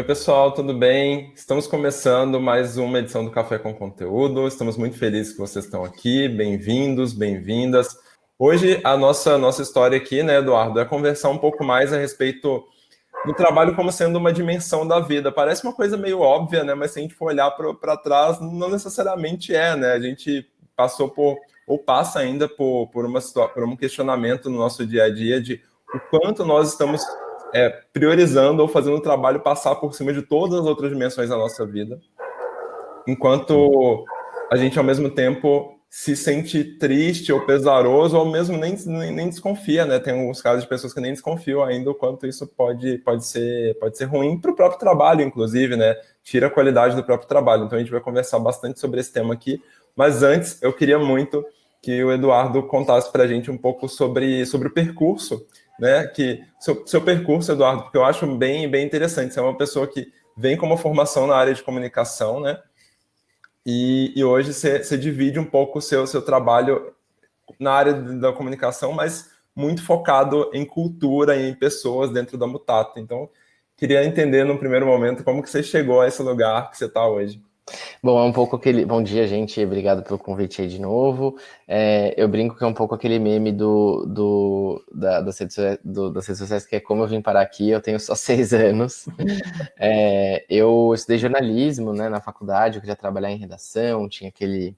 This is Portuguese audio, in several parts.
Oi, pessoal, tudo bem? Estamos começando mais uma edição do Café com Conteúdo. Estamos muito felizes que vocês estão aqui. Bem-vindos, bem-vindas. Hoje, a nossa história aqui, né, Eduardo, é conversar um pouco mais a respeito do trabalho como sendo uma dimensão da vida. Parece uma coisa meio óbvia, né? Mas se a gente for olhar para trás, não necessariamente é, né? A gente passou por, ou passa ainda por um questionamento no nosso dia a dia de o quanto nós estamos priorizando ou fazendo o trabalho passar por cima de todas as outras dimensões da nossa vida, enquanto a gente, ao mesmo tempo, se sente triste ou pesaroso, ou mesmo nem desconfia, né? Tem alguns casos de pessoas que nem desconfiam ainda o quanto isso pode ser ruim para o próprio trabalho, inclusive, né? Tira a qualidade do próprio trabalho. Então, a gente vai conversar bastante sobre esse tema aqui. Mas antes, eu queria muito que o Eduardo contasse para a gente um pouco sobre o percurso, né? Que seu percurso, Eduardo, porque eu acho bem interessante. Você é uma pessoa que vem com uma formação na área de comunicação, né? E hoje você divide um pouco o seu trabalho na área da comunicação, mas muito focado em cultura e em pessoas dentro da Mutato. Então, queria entender no primeiro momento como que você chegou a esse lugar que você está hoje. Bom, é um pouco aquele. Bom dia, gente. Obrigado pelo convite aí de novo. Eu brinco que é um pouco aquele meme das redes sociais, que é como eu vim parar aqui, eu tenho só 6 anos. Eu estudei jornalismo, né, na faculdade, eu queria trabalhar em redação, tinha aquele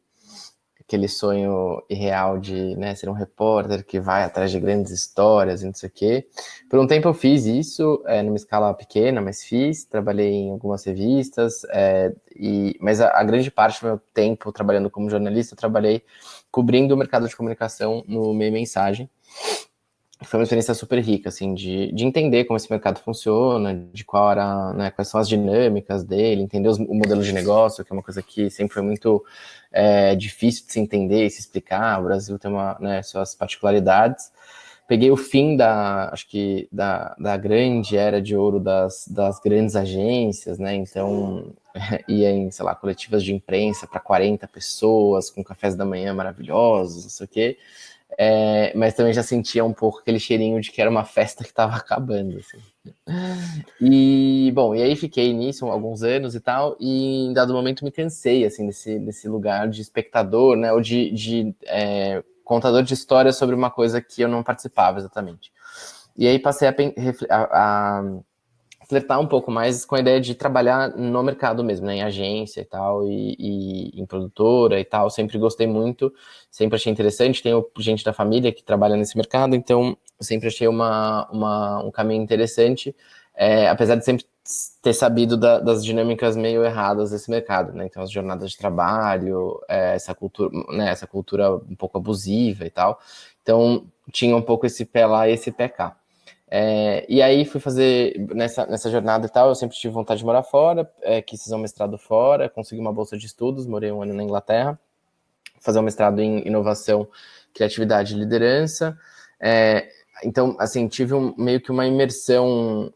sonho irreal de, né, ser um repórter que vai atrás de grandes histórias e não sei o quê. Por um tempo eu fiz isso, numa escala pequena, mas fiz, trabalhei em algumas revistas, mas a grande parte do meu tempo trabalhando como jornalista, eu trabalhei cobrindo o mercado de comunicação no Meio Mensagem. Foi uma experiência super rica, assim, de entender como esse mercado funciona, de qual era, né, quais são as dinâmicas dele, entender o modelo de negócio, que é uma coisa que sempre foi muito difícil de se entender e se explicar. O Brasil tem suas particularidades. Peguei o fim acho que da grande era de ouro das grandes agências, né? Então, ia em, sei lá, coletivas de imprensa para 40 pessoas, com cafés da manhã maravilhosos, não sei o quê. Mas também já sentia um pouco aquele cheirinho de que era uma festa que estava acabando, assim. Bom, e aí fiquei nisso alguns anos e tal, e em dado momento me cansei, assim, desse lugar de espectador, né, ou de contador de histórias sobre uma coisa que eu não participava exatamente. E aí passei a flertar um pouco mais com a ideia de trabalhar no mercado mesmo, né, em agência e tal, e em produtora e tal. Sempre gostei muito, sempre achei interessante. Tenho gente da família que trabalha nesse mercado, então sempre achei um caminho interessante, apesar de sempre ter sabido das dinâmicas meio erradas desse mercado, né? Então as jornadas de trabalho, essa cultura um pouco abusiva e tal. Então tinha um pouco esse pé lá e esse pé cá. E aí fui fazer nessa jornada e tal, eu sempre tive vontade de morar fora, quis fazer um mestrado fora, consegui uma bolsa de estudos, morei um ano na Inglaterra, fazer um mestrado em inovação, criatividade e liderança. Então, assim, tive meio que uma imersão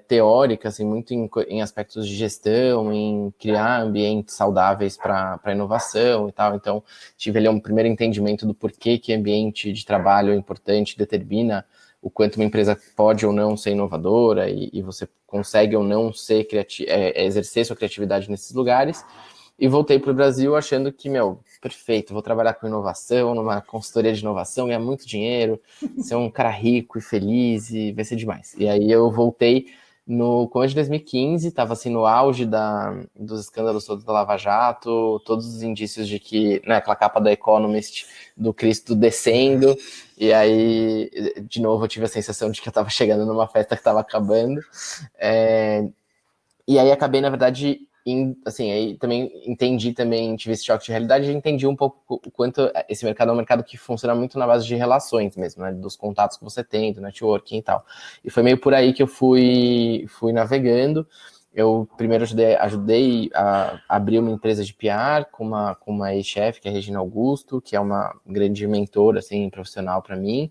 teórica, assim, muito em aspectos de gestão, em criar ambientes saudáveis para inovação e tal. Então, tive ali um primeiro entendimento do porquê que ambiente de trabalho é importante, determina o quanto uma empresa pode ou não ser inovadora e você consegue ou não exercer sua criatividade nesses lugares. E voltei para o Brasil achando que, perfeito, vou trabalhar com inovação, numa consultoria de inovação, ganhar muito dinheiro, ser um cara rico e feliz, e vai ser demais. E aí eu voltei no começo de 2015, estava assim no auge dos escândalos todos da Lava Jato, todos os indícios de que, né, aquela capa da Economist do Cristo descendo, e aí, de novo, eu tive a sensação de que eu estava chegando numa festa que estava acabando. E aí acabei, na verdade, assim, aí também tive esse choque de realidade e entendi um pouco o quanto esse mercado é um mercado que funciona muito na base de relações mesmo, né, dos contatos que você tem, do networking e tal. E foi meio por aí que eu fui navegando. Eu primeiro ajudei a abrir uma empresa de PR com uma ex-chefe, que é a Regina Augusto, que é uma grande mentora, assim, profissional para mim.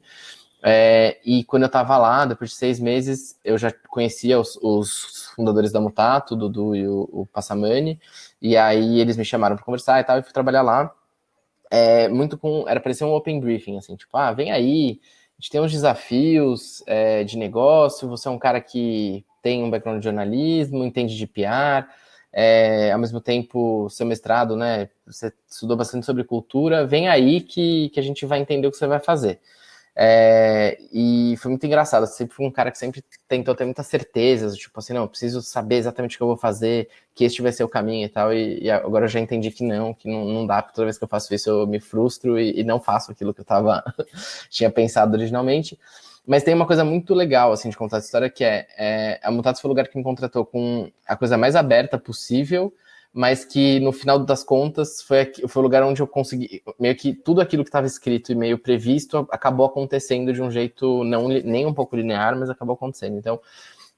E quando eu estava lá, depois de 6 meses, eu já conhecia os fundadores da Mutato, o Dudu e o Passamani, e aí eles me chamaram para conversar e tal, e fui trabalhar lá, era parecer um open briefing, assim, tipo, vem aí, a gente tem uns desafios de negócio, você é um cara que tem um background de jornalismo, entende de PR, ao mesmo tempo, seu mestrado, né, você estudou bastante sobre cultura, vem aí que a gente vai entender o que você vai fazer. E foi muito engraçado, eu sempre fui um cara que sempre tentou ter muitas certezas, tipo assim, não, eu preciso saber exatamente o que eu vou fazer, que este vai ser o caminho e tal, e agora eu já entendi que não dá, porque toda vez que eu faço isso eu me frustro e não faço aquilo que eu tinha pensado originalmente. Mas tem uma coisa muito legal, assim, de contar essa história, que a Mutatis foi o lugar que me contratou com a coisa mais aberta possível, mas que no final das contas foi o lugar onde eu consegui, meio que tudo aquilo que estava escrito e meio previsto acabou acontecendo de um jeito nem um pouco linear, mas acabou acontecendo. Então,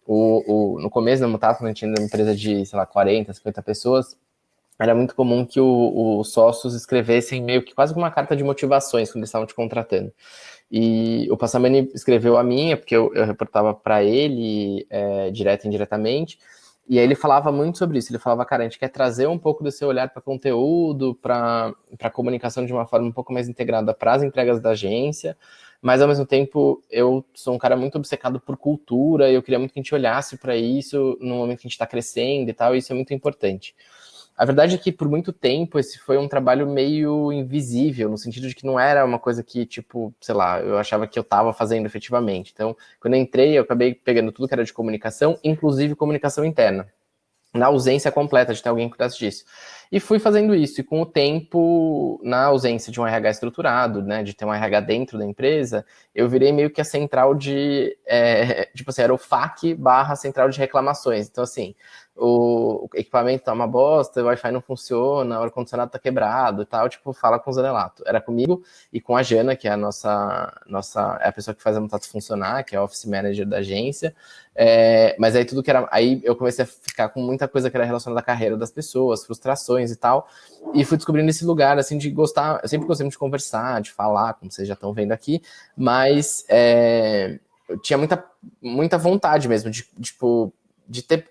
no começo da Mutatis, quando a gente tinha uma empresa de, sei lá, 40, 50 pessoas, era muito comum que os sócios escrevessem meio que quase uma carta de motivações quando eles estavam te contratando. E o Passamani escreveu a minha, porque eu reportava para ele, direto e indiretamente, e aí ele falava muito sobre isso. Ele falava, cara, a gente quer trazer um pouco do seu olhar para conteúdo, para comunicação de uma forma um pouco mais integrada para as entregas da agência, mas ao mesmo tempo eu sou um cara muito obcecado por cultura, e eu queria muito que a gente olhasse para isso no momento que a gente está crescendo e tal, e isso é muito importante. A verdade é que, por muito tempo, esse foi um trabalho meio invisível, no sentido de que não era uma coisa que, tipo, sei lá, eu achava que eu estava fazendo efetivamente. Então, quando eu entrei, eu acabei pegando tudo que era de comunicação, inclusive comunicação interna, na ausência completa de ter alguém que cuidasse disso. E fui fazendo isso, e com o tempo, na ausência de um RH estruturado, né, de ter um RH dentro da empresa, eu virei meio que a central tipo assim, era o FAQ / central de reclamações. Então, assim, o equipamento tá uma bosta, o Wi-Fi não funciona, o ar-condicionado tá quebrado e tal, tipo, fala com o Zanelato. Era comigo e com a Jana, que é é a pessoa que faz a Mutatis funcionar, que é a Office Manager da agência. Mas aí tudo que era... Aí eu comecei a ficar com muita coisa que era relacionada à carreira das pessoas, frustrações e tal, e fui descobrindo esse lugar, assim, de gostar... Eu sempre gostei muito de conversar, de falar, como vocês já estão vendo aqui, mas eu tinha muita vontade mesmo de, tipo...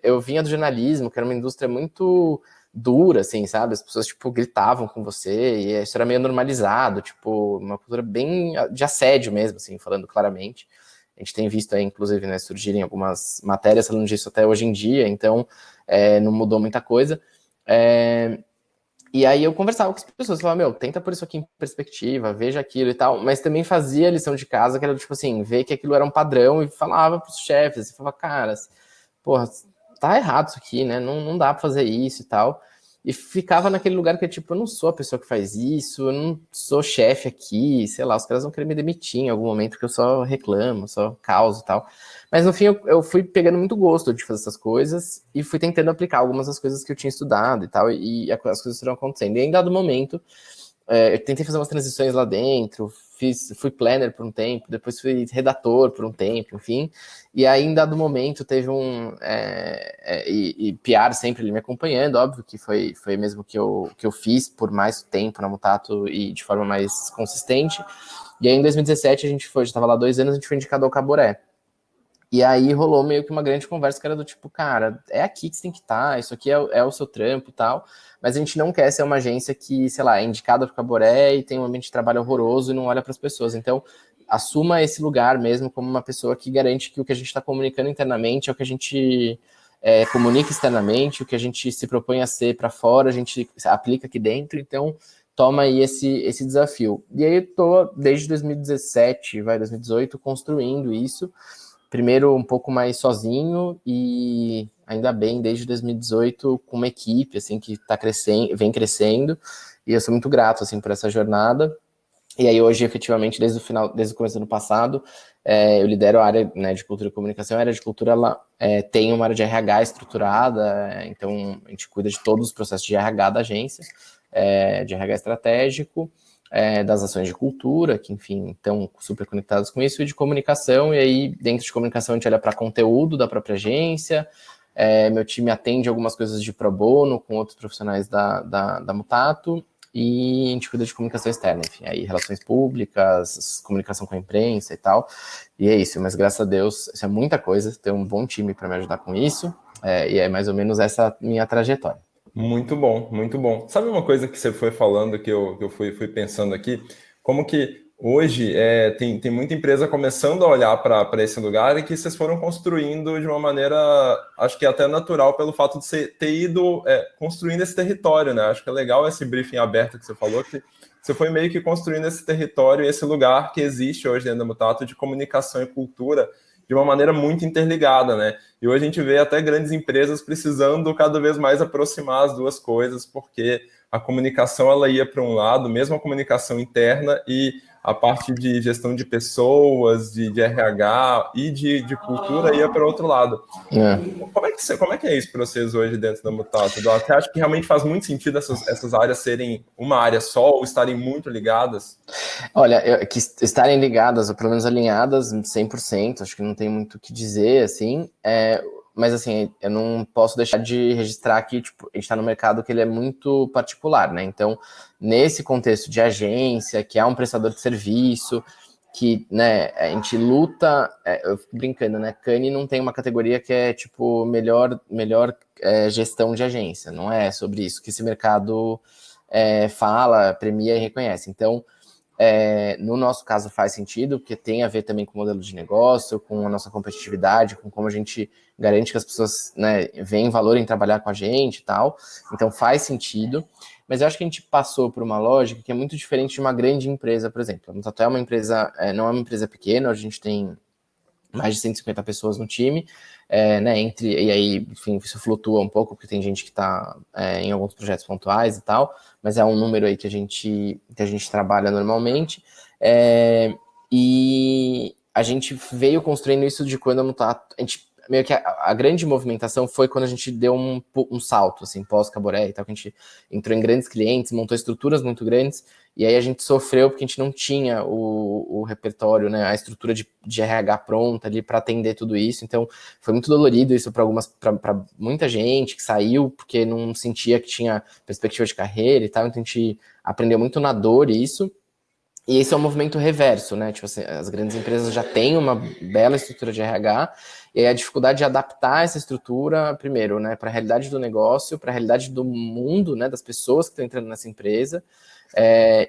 Eu vinha do jornalismo, que era uma indústria muito dura, assim, sabe? As pessoas, tipo, gritavam com você, e isso era meio normalizado, tipo, uma cultura bem de assédio mesmo, assim, falando claramente. A gente tem visto aí, inclusive, né, surgirem algumas matérias falando disso até hoje em dia, então não mudou muita coisa. E aí eu conversava com as pessoas, falava, meu, tenta pôr isso aqui em perspectiva, veja aquilo e tal, mas também fazia a lição de casa, que era, tipo assim, ver que aquilo era um padrão e falava pros chefes, assim, falava, caras, porra, tá errado isso aqui, né? Não dá pra fazer isso e tal. E ficava naquele lugar que, tipo, eu não sou a pessoa que faz isso, eu não sou chefe aqui, sei lá, os caras vão querer me demitir em algum momento, porque eu só reclamo, só causo e tal. Mas no fim eu fui pegando muito gosto de fazer essas coisas e fui tentando aplicar algumas das coisas que eu tinha estudado e tal, e as coisas foram acontecendo. E em dado momento, eu tentei fazer umas transições lá dentro, fui planner por um tempo, depois fui redator por um tempo, enfim. E aí, em dado momento, teve e PR sempre ele me acompanhando, óbvio que foi mesmo que eu fiz por mais tempo na Mutato e de forma mais consistente. E aí, em 2017, já estava lá 2 anos, a gente foi indicado ao Caboré. E aí rolou meio que uma grande conversa que era do tipo, cara, é aqui que você tem que estar, isso aqui é o seu trampo e tal, mas a gente não quer ser uma agência que, sei lá, é indicada para o Caboré e tem um ambiente de trabalho horroroso e não olha para as pessoas. Então, assuma esse lugar mesmo como uma pessoa que garante que o que a gente está comunicando internamente é o que a gente comunica externamente, o que a gente se propõe a ser para fora, a gente aplica aqui dentro, então toma aí esse desafio. E aí eu tô, desde 2017, 2018, construindo isso, primeiro um pouco mais sozinho e ainda bem desde 2018 com uma equipe assim que vem crescendo, e eu sou muito grato assim por essa jornada. E aí hoje efetivamente desde o começo do ano passado eu lidero a área, né, de cultura e comunicação. A área de cultura ela tem uma área de RH estruturada, então a gente cuida de todos os processos de RH da agência, de RH estratégico, das ações de cultura, que, enfim, estão super conectadas com isso, e de comunicação, e aí, dentro de comunicação, a gente olha para conteúdo da própria agência, meu time atende algumas coisas de pro bono com outros profissionais da Mutato, e a gente cuida de comunicação externa, enfim, aí relações públicas, comunicação com a imprensa e tal, e é isso, mas graças a Deus, isso é muita coisa, tem um bom time para me ajudar com isso, e é mais ou menos essa minha trajetória. Muito bom, muito bom. Sabe uma coisa que você foi falando que eu fui pensando aqui? Como que hoje tem muita empresa começando a olhar para esse lugar e que vocês foram construindo de uma maneira, acho que até natural, pelo fato de você ter ido construindo esse território, né? Acho que é legal esse briefing aberto que você falou, que você foi meio que construindo esse território, esse lugar que existe hoje dentro da Mutato de comunicação e cultura de uma maneira muito interligada, né? E hoje a gente vê até grandes empresas precisando cada vez mais aproximar as duas coisas, porque a comunicação ela ia para um lado, mesmo a comunicação interna e a parte de gestão de pessoas, de RH e de cultura ia para outro lado. Como é que é isso para vocês hoje dentro da Mutato? Você acha que realmente faz muito sentido essas áreas serem uma área só ou estarem muito ligadas? Olha, que estarem ligadas, ou pelo menos alinhadas, 100%, acho que não tem muito o que dizer, assim, mas assim, eu não posso deixar de registrar que tipo, a gente está no mercado que ele é muito particular, né? Então, nesse contexto de agência, que é um prestador de serviço, que, né, a gente luta, eu fico brincando, né? Cannes não tem uma categoria que é tipo melhor gestão de agência, não é sobre isso que esse mercado fala, premia e reconhece. Então, no nosso caso faz sentido, porque tem a ver também com o modelo de negócio, com a nossa competitividade, com como a gente garante que as pessoas, né, veem valor em trabalhar com a gente e tal. Então faz sentido. Mas eu acho que a gente passou por uma lógica que é muito diferente de uma grande empresa, por exemplo. A Mutato é uma empresa, não é uma empresa pequena, a gente tem mais de 150 pessoas no time, né, e aí, enfim, isso flutua um pouco, porque tem gente que está em alguns projetos pontuais e tal, mas é um número aí que a gente trabalha normalmente, e a gente veio construindo isso de quando a Mutato, a gente meio que a grande movimentação foi quando a gente deu um salto, assim, pós-Caboré e tal, que a gente entrou em grandes clientes, montou estruturas muito grandes, e aí a gente sofreu porque a gente não tinha o repertório, né, a estrutura de RH pronta ali para atender tudo isso. Então foi muito dolorido isso para muita gente que saiu porque não sentia que tinha perspectiva de carreira e tal. Então a gente aprendeu muito na dor isso. E esse é um movimento reverso, né? Tipo assim, as grandes empresas já têm uma bela estrutura de RH, e aí a dificuldade de adaptar essa estrutura, primeiro, né, para a realidade do negócio, para a realidade do mundo, né, das pessoas que estão entrando nessa empresa,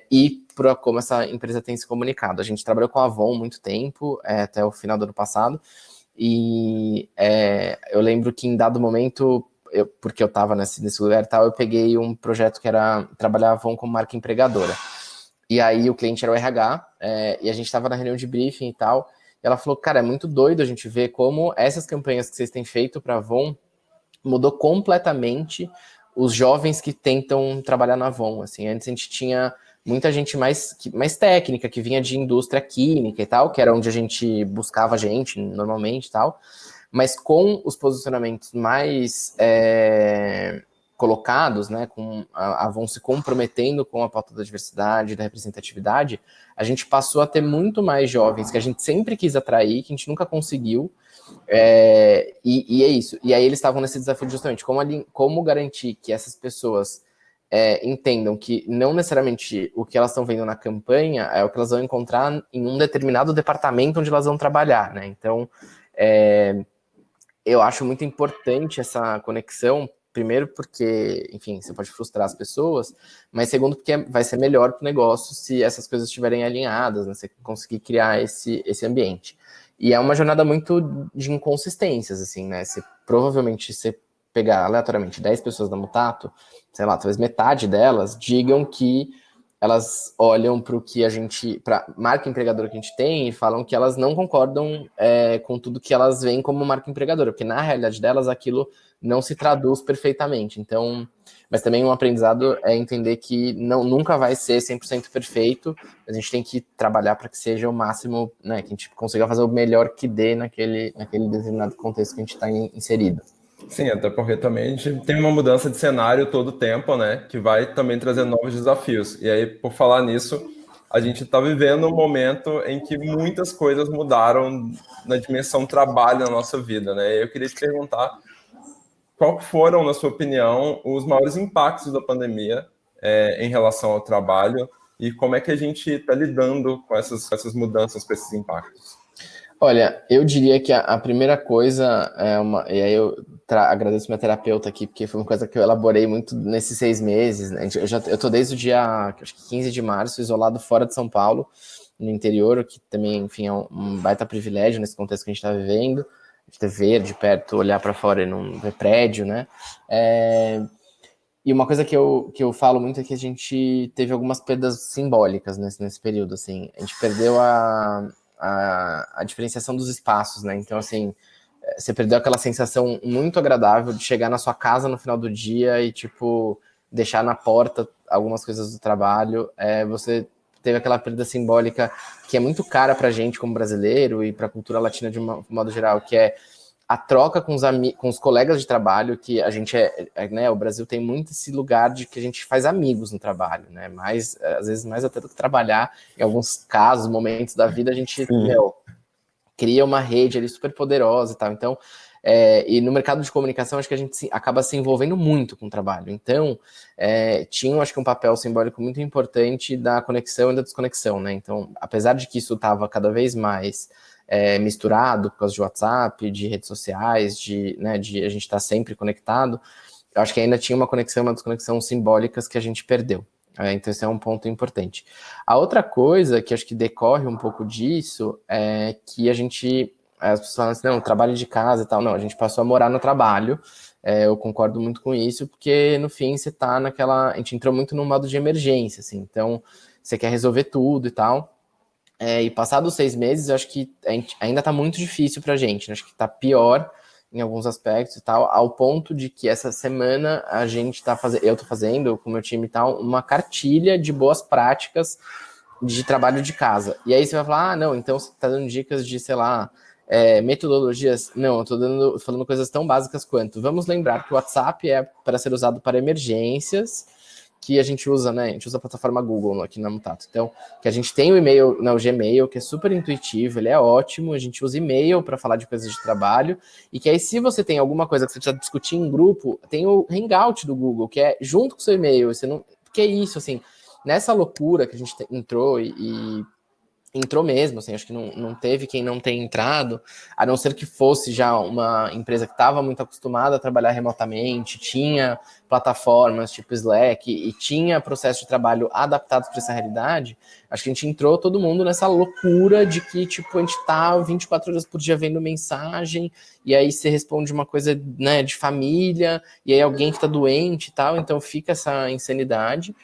e para como essa empresa tem se comunicado. A gente trabalhou com a Avon muito tempo, até o final do ano passado, e eu lembro que em dado momento, porque eu estava nesse lugar e tal, eu peguei um projeto que era trabalhar a Avon como marca empregadora. E aí o cliente era o RH, e a gente estava na reunião de briefing e tal, e ela falou, cara, é muito doido a gente ver como essas campanhas que vocês têm feito para a Avon mudou completamente os jovens que tentam trabalhar na Avon. Assim, antes a gente tinha muita gente mais técnica, que vinha de indústria química e tal, que era onde a gente buscava gente normalmente e tal, mas com os posicionamentos mais colocados, né, com a Avon se comprometendo com a pauta da diversidade, da representatividade, a gente passou a ter muito mais jovens que a gente sempre quis atrair, que a gente nunca conseguiu, e é isso. E aí eles estavam nesse desafio justamente, como garantir que essas pessoas entendam que não necessariamente o que elas estão vendo na campanha é o que elas vão encontrar em um determinado departamento onde elas vão trabalhar, né? Então, eu acho muito importante essa conexão, primeiro porque, enfim, você pode frustrar as pessoas, mas segundo porque vai ser melhor para o negócio se essas coisas estiverem alinhadas, né? Você conseguir criar esse ambiente. E é uma jornada muito de inconsistências, assim, né? Provavelmente, você pegar aleatoriamente 10 pessoas da Mutato, sei lá, talvez metade delas digam que elas olham para o que para marca empregadora que a gente tem e falam que elas não concordam com tudo que elas veem como marca empregadora, porque na realidade delas aquilo não se traduz perfeitamente. Então, mas também um aprendizado é entender que nunca vai ser 100% perfeito, a gente tem que trabalhar para que seja o máximo, né, que a gente consiga fazer o melhor que dê naquele determinado contexto que a gente está inserido. Sim, até porque também a gente tem uma mudança de cenário todo o tempo, né? Que vai também trazer novos desafios. E aí, por falar nisso, a gente está vivendo um momento em que muitas coisas mudaram na dimensão trabalho na nossa vida, né? Eu queria te perguntar qual foram, na sua opinião, os maiores impactos da pandemia em relação ao trabalho e como é que a gente está lidando com essas mudanças, com esses impactos? Olha, eu diria que a primeira coisa e aí eu agradeço minha terapeuta aqui, porque foi uma coisa que eu elaborei muito nesses 6 meses, né? Eu tô desde o dia, acho que 15 de março, isolado fora de São Paulo, no interior, o que também, enfim, é um baita privilégio nesse contexto que a gente está vivendo, de ter verde perto, olhar para fora e não ver prédio, né? E uma coisa que eu falo muito é que a gente teve algumas perdas simbólicas nesse período, assim. A gente perdeu a diferenciação dos espaços, né? Então, assim, você perdeu aquela sensação muito agradável de chegar na sua casa no final do dia e, tipo, deixar na porta algumas coisas do trabalho. Você teve aquela perda simbólica que é muito cara pra gente como brasileiro e pra cultura latina de um modo geral, que é a troca com os colegas de trabalho, que a gente né, o Brasil tem muito esse lugar de que a gente faz amigos no trabalho, né? Mas, às vezes, mais até do que trabalhar, em alguns casos, momentos da vida, a gente cria uma rede ali super poderosa e tal. Então, e no mercado de comunicação, acho que a gente acaba se envolvendo muito com o trabalho. Então, tinha, acho que, um papel simbólico muito importante da conexão e da desconexão, né? Então, apesar de que isso estava cada vez mais misturado por causa de WhatsApp, de redes sociais, de a gente estar sempre conectado, eu acho que ainda tinha uma conexão, uma desconexão simbólicas que a gente perdeu. Então esse é um ponto importante. A outra coisa que acho que decorre um pouco disso é que as pessoas falam assim, não, trabalho de casa e tal, não, a gente passou a morar no trabalho, eu concordo muito com isso, porque no fim você tá a gente entrou muito num modo de emergência, assim, então você quer resolver tudo e tal, e passados 6 meses, eu acho que ainda tá muito difícil pra gente, né? Acho que tá pior em alguns aspectos e tal, ao ponto de que essa semana eu tô fazendo com o meu time e tal, uma cartilha de boas práticas de trabalho de casa. E aí você vai falar, não, então você tá dando dicas de, sei lá, metodologias. Não, eu tô falando coisas tão básicas quanto, vamos lembrar que o WhatsApp é para ser usado para emergências, que a gente usa, né? A gente usa a plataforma Google aqui na Mutato. Então, que a gente tem o e-mail, o Gmail, que é super intuitivo, ele é ótimo, a gente usa e-mail para falar de coisas de trabalho, e que aí se você tem alguma coisa que você precisa discutir em grupo, tem o Hangout do Google, que é junto com o seu e-mail, que é isso, assim, nessa loucura que a gente entrou e entrou mesmo, assim, acho que não teve quem não tenha entrado, a não ser que fosse já uma empresa que estava muito acostumada a trabalhar remotamente, tinha plataformas tipo Slack e tinha processo de trabalho adaptados para essa realidade. Acho que a gente entrou todo mundo nessa loucura de que, tipo, a gente tá 24 horas por dia vendo mensagem, e aí você responde uma coisa, né, de família, e aí alguém que tá doente e tal, então fica essa insanidade.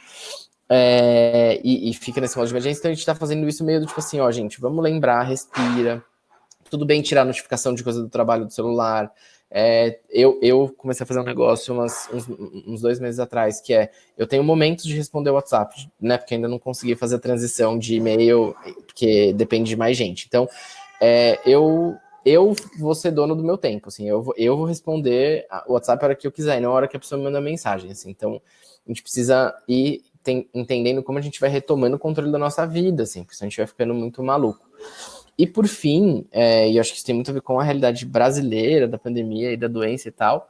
E fica nesse modo de emergência, então a gente tá fazendo isso meio do tipo assim, ó, gente, vamos lembrar, respira, tudo bem tirar a notificação de coisa do trabalho do celular. Eu comecei a fazer um negócio uns 2 meses atrás, que eu tenho momentos de responder o WhatsApp, né, porque ainda não consegui fazer a transição de e-mail, porque depende de mais gente. Então, eu vou ser dono do meu tempo, assim, eu vou responder o WhatsApp a hora que eu quiser, não a hora que a pessoa me manda mensagem, assim, então a gente precisa ir entendendo como a gente vai retomando o controle da nossa vida, assim, porque senão a gente vai ficando muito maluco. E por fim, e eu acho que isso tem muito a ver com a realidade brasileira, da pandemia e da doença e tal,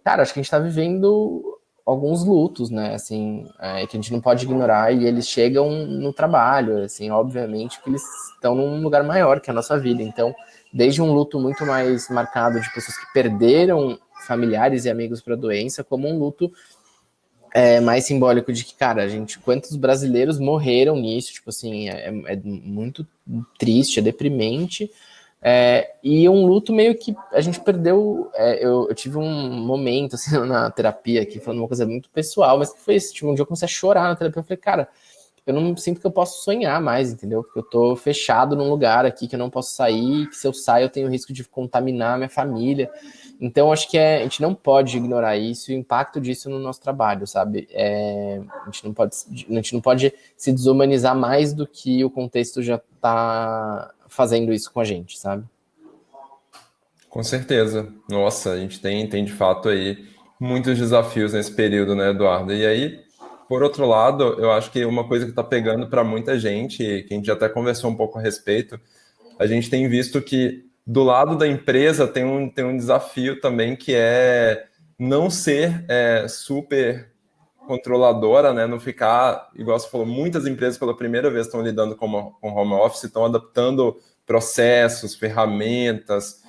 cara, acho que a gente tá vivendo alguns lutos, né, assim, que a gente não pode ignorar, e eles chegam no trabalho, assim, obviamente que eles estão num lugar maior que a nossa vida, então, desde um luto muito mais marcado de pessoas que perderam familiares e amigos para a doença, como um luto mais simbólico de que, cara, quantos brasileiros morreram nisso, tipo assim, é muito triste, é deprimente, e um luto meio que a gente perdeu, eu tive um momento, assim, na terapia aqui, falando uma coisa muito pessoal, mas que foi isso, tipo, um dia eu comecei a chorar na terapia, eu falei, cara, eu não sinto que eu posso sonhar mais, entendeu? Porque eu tô fechado num lugar aqui que eu não posso sair, que se eu sair eu tenho risco de contaminar minha família. Então, acho que a gente não pode ignorar isso e o impacto disso no nosso trabalho, sabe? A gente não pode se desumanizar mais do que o contexto já tá fazendo isso com a gente, sabe? Com certeza. Nossa, a gente tem de fato aí muitos desafios nesse período, né, Eduardo? E aí, por outro lado, eu acho que uma coisa que está pegando para muita gente, que a gente até conversou um pouco a respeito, a gente tem visto que do lado da empresa tem um desafio também que é não ser super controladora, né? Não ficar, igual você falou, muitas empresas pela primeira vez estão lidando com home office, estão adaptando processos, ferramentas,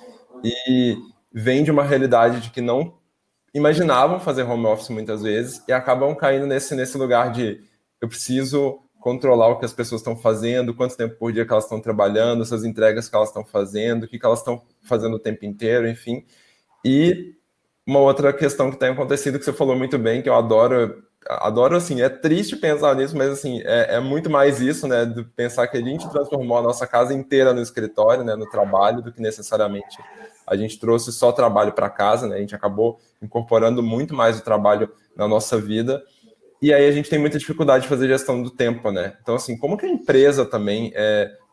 e vem de uma realidade de que não imaginavam fazer home office muitas vezes e acabam caindo nesse lugar de eu preciso controlar o que as pessoas estão fazendo, quanto tempo por dia que elas estão trabalhando, essas entregas que elas estão fazendo, o que elas estão fazendo o tempo inteiro, enfim. E uma outra questão que tem acontecido, que você falou muito bem, que eu adoro assim, é triste pensar nisso, mas assim, é muito mais isso, né, de pensar que a gente transformou a nossa casa inteira no escritório, né, no trabalho, do que necessariamente a gente trouxe só trabalho para casa, né, a gente acabou incorporando muito mais o trabalho na nossa vida, e aí a gente tem muita dificuldade de fazer gestão do tempo, né, então assim, como que a empresa também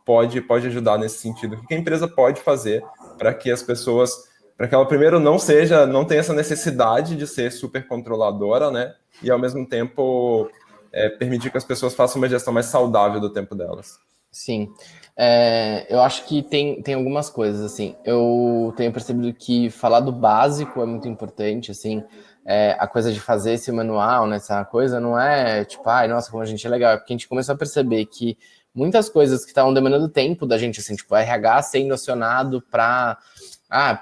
pode ajudar nesse sentido? O que a empresa pode fazer para que as pessoas, para que ela primeiro não tenha essa necessidade de ser super controladora, né, e ao mesmo tempo permitir que as pessoas façam uma gestão mais saudável do tempo delas. Sim, eu acho que tem algumas coisas, assim, eu tenho percebido que falar do básico é muito importante, assim, a coisa de fazer esse manual, né, essa coisa não é tipo, ai, nossa, como a gente é legal, é porque a gente começou a perceber que muitas coisas que estavam demandando tempo da gente, assim, tipo, RH sendo acionado para,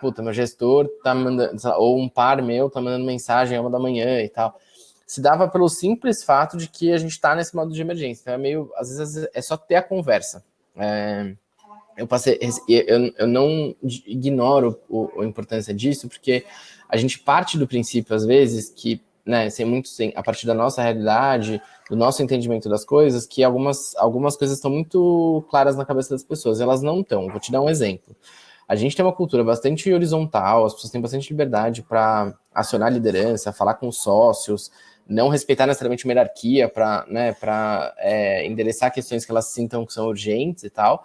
puta, meu gestor tá mandando, ou um par meu tá mandando mensagem às 1h da manhã e tal, se dava pelo simples fato de que a gente está nesse modo de emergência. Então, às vezes é só ter a conversa. Eu não ignoro a importância disso, porque a gente parte do princípio, às vezes, que, né, a partir da nossa realidade, do nosso entendimento das coisas, que algumas coisas estão muito claras na cabeça das pessoas, elas não estão. Vou te dar um exemplo. A gente tem uma cultura bastante horizontal, as pessoas têm bastante liberdade para acionar a liderança, falar com os sócios, não respeitar necessariamente uma hierarquia para, né, endereçar questões que elas sintam que são urgentes e tal.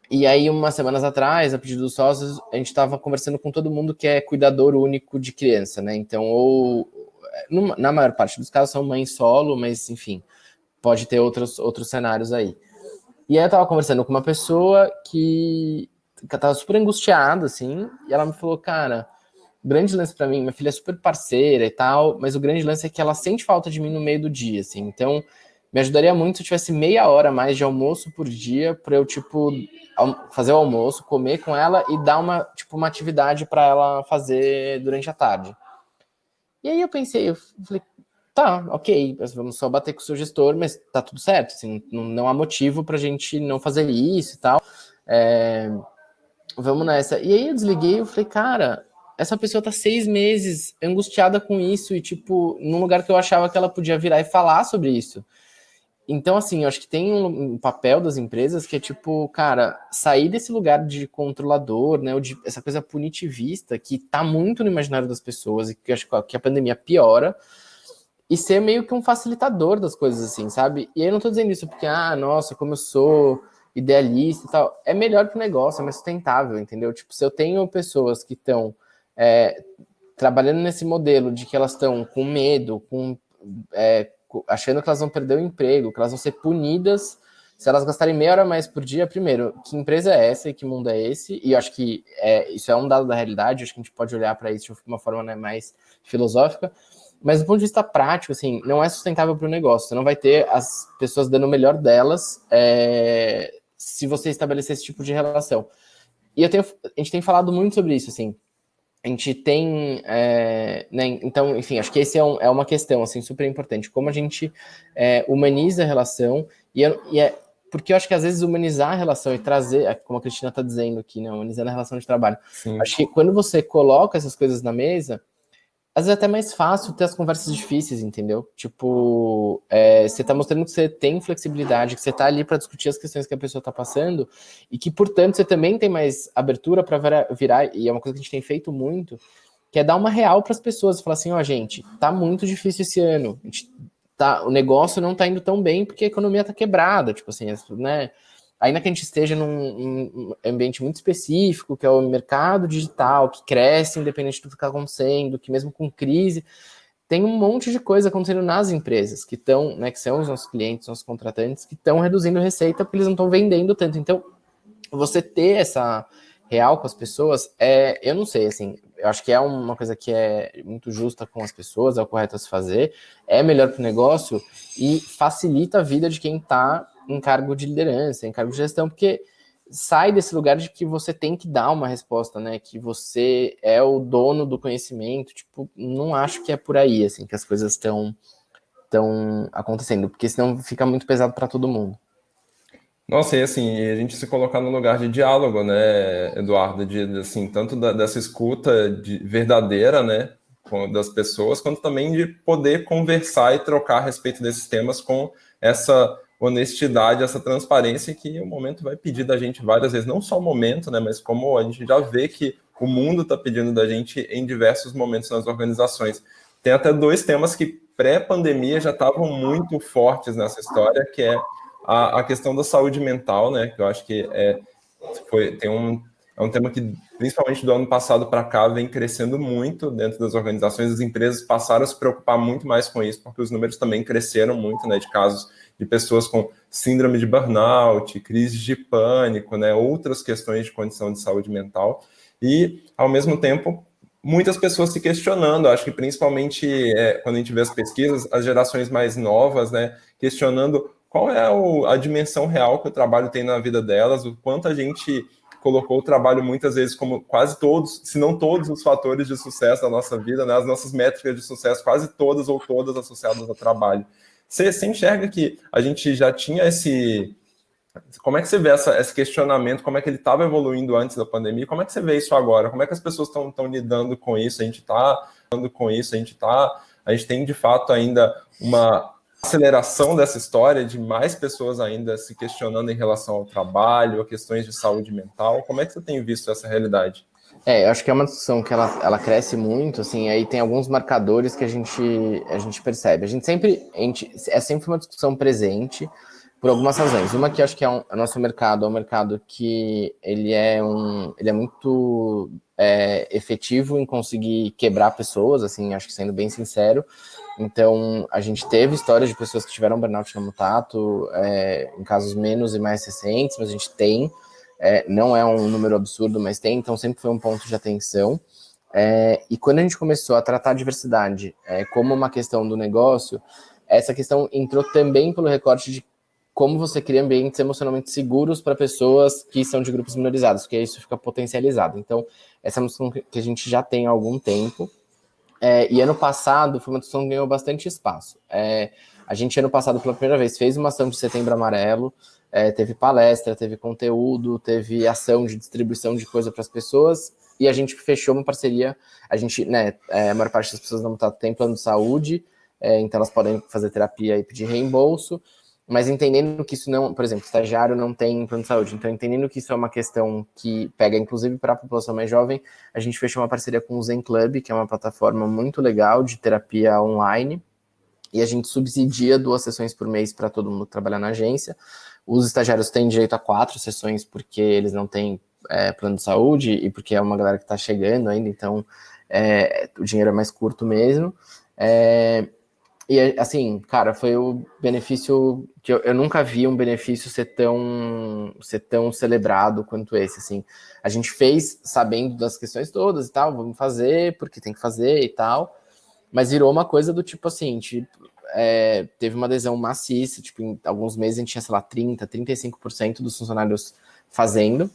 E aí, umas semanas atrás, a pedido dos sócios, a gente estava conversando com todo mundo que é cuidador único de criança, né? Então, na maior parte dos casos, são mães solo, mas, enfim, pode ter outros cenários aí. E aí eu tava conversando com uma pessoa que tava super angustiada, assim, e ela me falou, cara, o grande lance pra mim, minha filha é super parceira e tal, mas o grande lance é que ela sente falta de mim no meio do dia, assim, então me ajudaria muito se eu tivesse meia hora a mais de almoço por dia pra eu, tipo, fazer o almoço, comer com ela e dar uma atividade pra ela fazer durante a tarde. E aí eu falei, tá, ok, vamos só bater com o seu gestor, mas tá tudo certo, assim, não há motivo pra gente não fazer isso e tal, vamos nessa. E aí eu desliguei e falei, cara, essa pessoa tá 6 meses angustiada com isso e, tipo, num lugar que eu achava que ela podia virar e falar sobre isso. Então, assim, eu acho que tem um papel das empresas que é, tipo, cara, sair desse lugar de controlador, né, ou de essa coisa punitivista que tá muito no imaginário das pessoas e que eu acho que a pandemia piora, e ser meio que um facilitador das coisas, assim, sabe? E aí eu não tô dizendo isso porque, nossa, como eu sou idealista e tal. É melhor pro negócio, é mais sustentável, entendeu? Tipo, se eu tenho pessoas que estão trabalhando nesse modelo de que elas estão com medo, achando que elas vão perder o emprego, que elas vão ser punidas se elas gastarem meia hora a mais por dia, primeiro, que empresa é essa e que mundo é esse? E eu acho que isso é um dado da realidade, acho que a gente pode olhar para isso de uma forma, né, mais filosófica. Mas do ponto de vista prático, assim, não é sustentável para o negócio. Você não vai ter as pessoas dando o melhor delas se você estabelecer esse tipo de relação. E a gente tem falado muito sobre isso, assim. A gente tem, né, então, enfim, acho que esse é uma questão, assim, super importante. Como a gente humaniza a relação porque eu acho que às vezes humanizar a relação e trazer, como a Cristina está dizendo aqui, né, humanizando a relação de trabalho. Sim. Acho que quando você coloca essas coisas na mesa, às vezes é até mais fácil ter as conversas difíceis, entendeu? Tipo, você tá mostrando que você tem flexibilidade, que você tá ali para discutir as questões que a pessoa tá passando e que, portanto, você também tem mais abertura para virar, e é uma coisa que a gente tem feito muito, que é dar uma real para as pessoas, falar assim, gente, tá muito difícil esse ano, o negócio não tá indo tão bem porque a economia tá quebrada, tipo assim, né? Ainda que a gente esteja num ambiente muito específico, que é o mercado digital, que cresce independente do que está acontecendo, que mesmo com crise, tem um monte de coisa acontecendo nas empresas que estão, né, que são os nossos clientes, nossos contratantes, que estão reduzindo receita porque eles não estão vendendo tanto. Então, você ter essa real com as pessoas, eu não sei, assim, eu acho que é uma coisa que é muito justa com as pessoas, é o correto a se fazer, é melhor para o negócio e facilita a vida de quem está em cargo de liderança, em cargo de gestão, porque sai desse lugar de que você tem que dar uma resposta, né, que você é o dono do conhecimento, tipo, não acho que é por aí, assim, que as coisas estão estão acontecendo, porque senão fica muito pesado para todo mundo. Nossa, e assim, a gente se colocar no lugar de diálogo, né, Eduardo, assim, tanto dessa escuta verdadeira, né, das pessoas, quanto também de poder conversar e trocar a respeito desses temas com essa honestidade, essa transparência que o momento vai pedir da gente várias vezes, não só o momento, né, mas como a gente já vê que o mundo está pedindo da gente em diversos momentos nas organizações. Tem até dois temas que pré-pandemia já estavam muito fortes nessa história, que é a questão da saúde mental, né, que eu acho que é um tema que, principalmente do ano passado para cá, vem crescendo muito dentro das organizações. As empresas passaram a se preocupar muito mais com isso, porque os números também cresceram muito, né, de casos de pessoas com síndrome de burnout, crise de pânico, né, outras questões de condição de saúde mental. E, ao mesmo tempo, muitas pessoas se questionando, acho que principalmente quando a gente vê as pesquisas, as gerações mais novas, né, questionando qual é a dimensão real que o trabalho tem na vida delas, o quanto a gente colocou o trabalho muitas vezes como quase todos, se não todos os fatores de sucesso da nossa vida, né, as nossas métricas de sucesso, quase todas ou todas associadas ao trabalho. Você enxerga que a gente já tinha esse... Como é que você vê esse questionamento? Como é que ele estava evoluindo antes da pandemia? Como é que você vê isso agora? Como é que as pessoas estão lidando com isso? A gente está lidando com isso? A gente tem de fato ainda uma aceleração dessa história de mais pessoas ainda se questionando em relação ao trabalho, a questões de saúde mental. Como é que você tem visto essa realidade? Eu acho que é uma discussão que ela cresce muito, assim, aí tem alguns marcadores que a gente percebe. É sempre uma discussão presente por algumas razões. Uma que eu acho que o nosso mercado é um mercado que ele é muito efetivo em conseguir quebrar pessoas, assim, acho que sendo bem sincero. Então, a gente teve histórias de pessoas que tiveram burnout no Mutato, em casos menos e mais recentes, mas a gente tem. Não é um número absurdo, mas tem, então sempre foi um ponto de atenção. E quando a gente começou a tratar a diversidade como uma questão do negócio, essa questão entrou também pelo recorte de como você cria ambientes emocionalmente seguros para pessoas que são de grupos minorizados, porque isso fica potencializado. Então, essa é uma discussão que a gente já tem há algum tempo. E ano passado foi uma discussão que ganhou bastante espaço. A gente, ano passado, pela primeira vez, fez uma ação de Setembro Amarelo, teve palestra, teve conteúdo, teve ação de distribuição de coisa para as pessoas, e a gente fechou uma parceria. A gente, a maior parte das pessoas não tem plano de saúde, então elas podem fazer terapia e pedir reembolso, mas entendendo que isso não, por exemplo, estagiário não tem plano de saúde, então entendendo que isso é uma questão que pega inclusive para a população mais jovem, a gente fechou uma parceria com o Zen Club, que é uma plataforma muito legal de terapia online, e a gente subsidia 2 sessões por mês para todo mundo trabalhar na agência. Os estagiários têm direito a 4 sessões porque eles não têm plano de saúde e porque é uma galera que está chegando ainda, então o dinheiro é mais curto mesmo. E assim, cara, foi o benefício que eu nunca vi um benefício ser tão celebrado quanto esse, assim. A gente fez sabendo das questões todas e tal, vamos fazer, porque tem que fazer e tal, mas virou uma coisa do tipo assim, teve uma adesão maciça, tipo, em alguns meses a gente tinha, sei lá, 35% dos funcionários fazendo,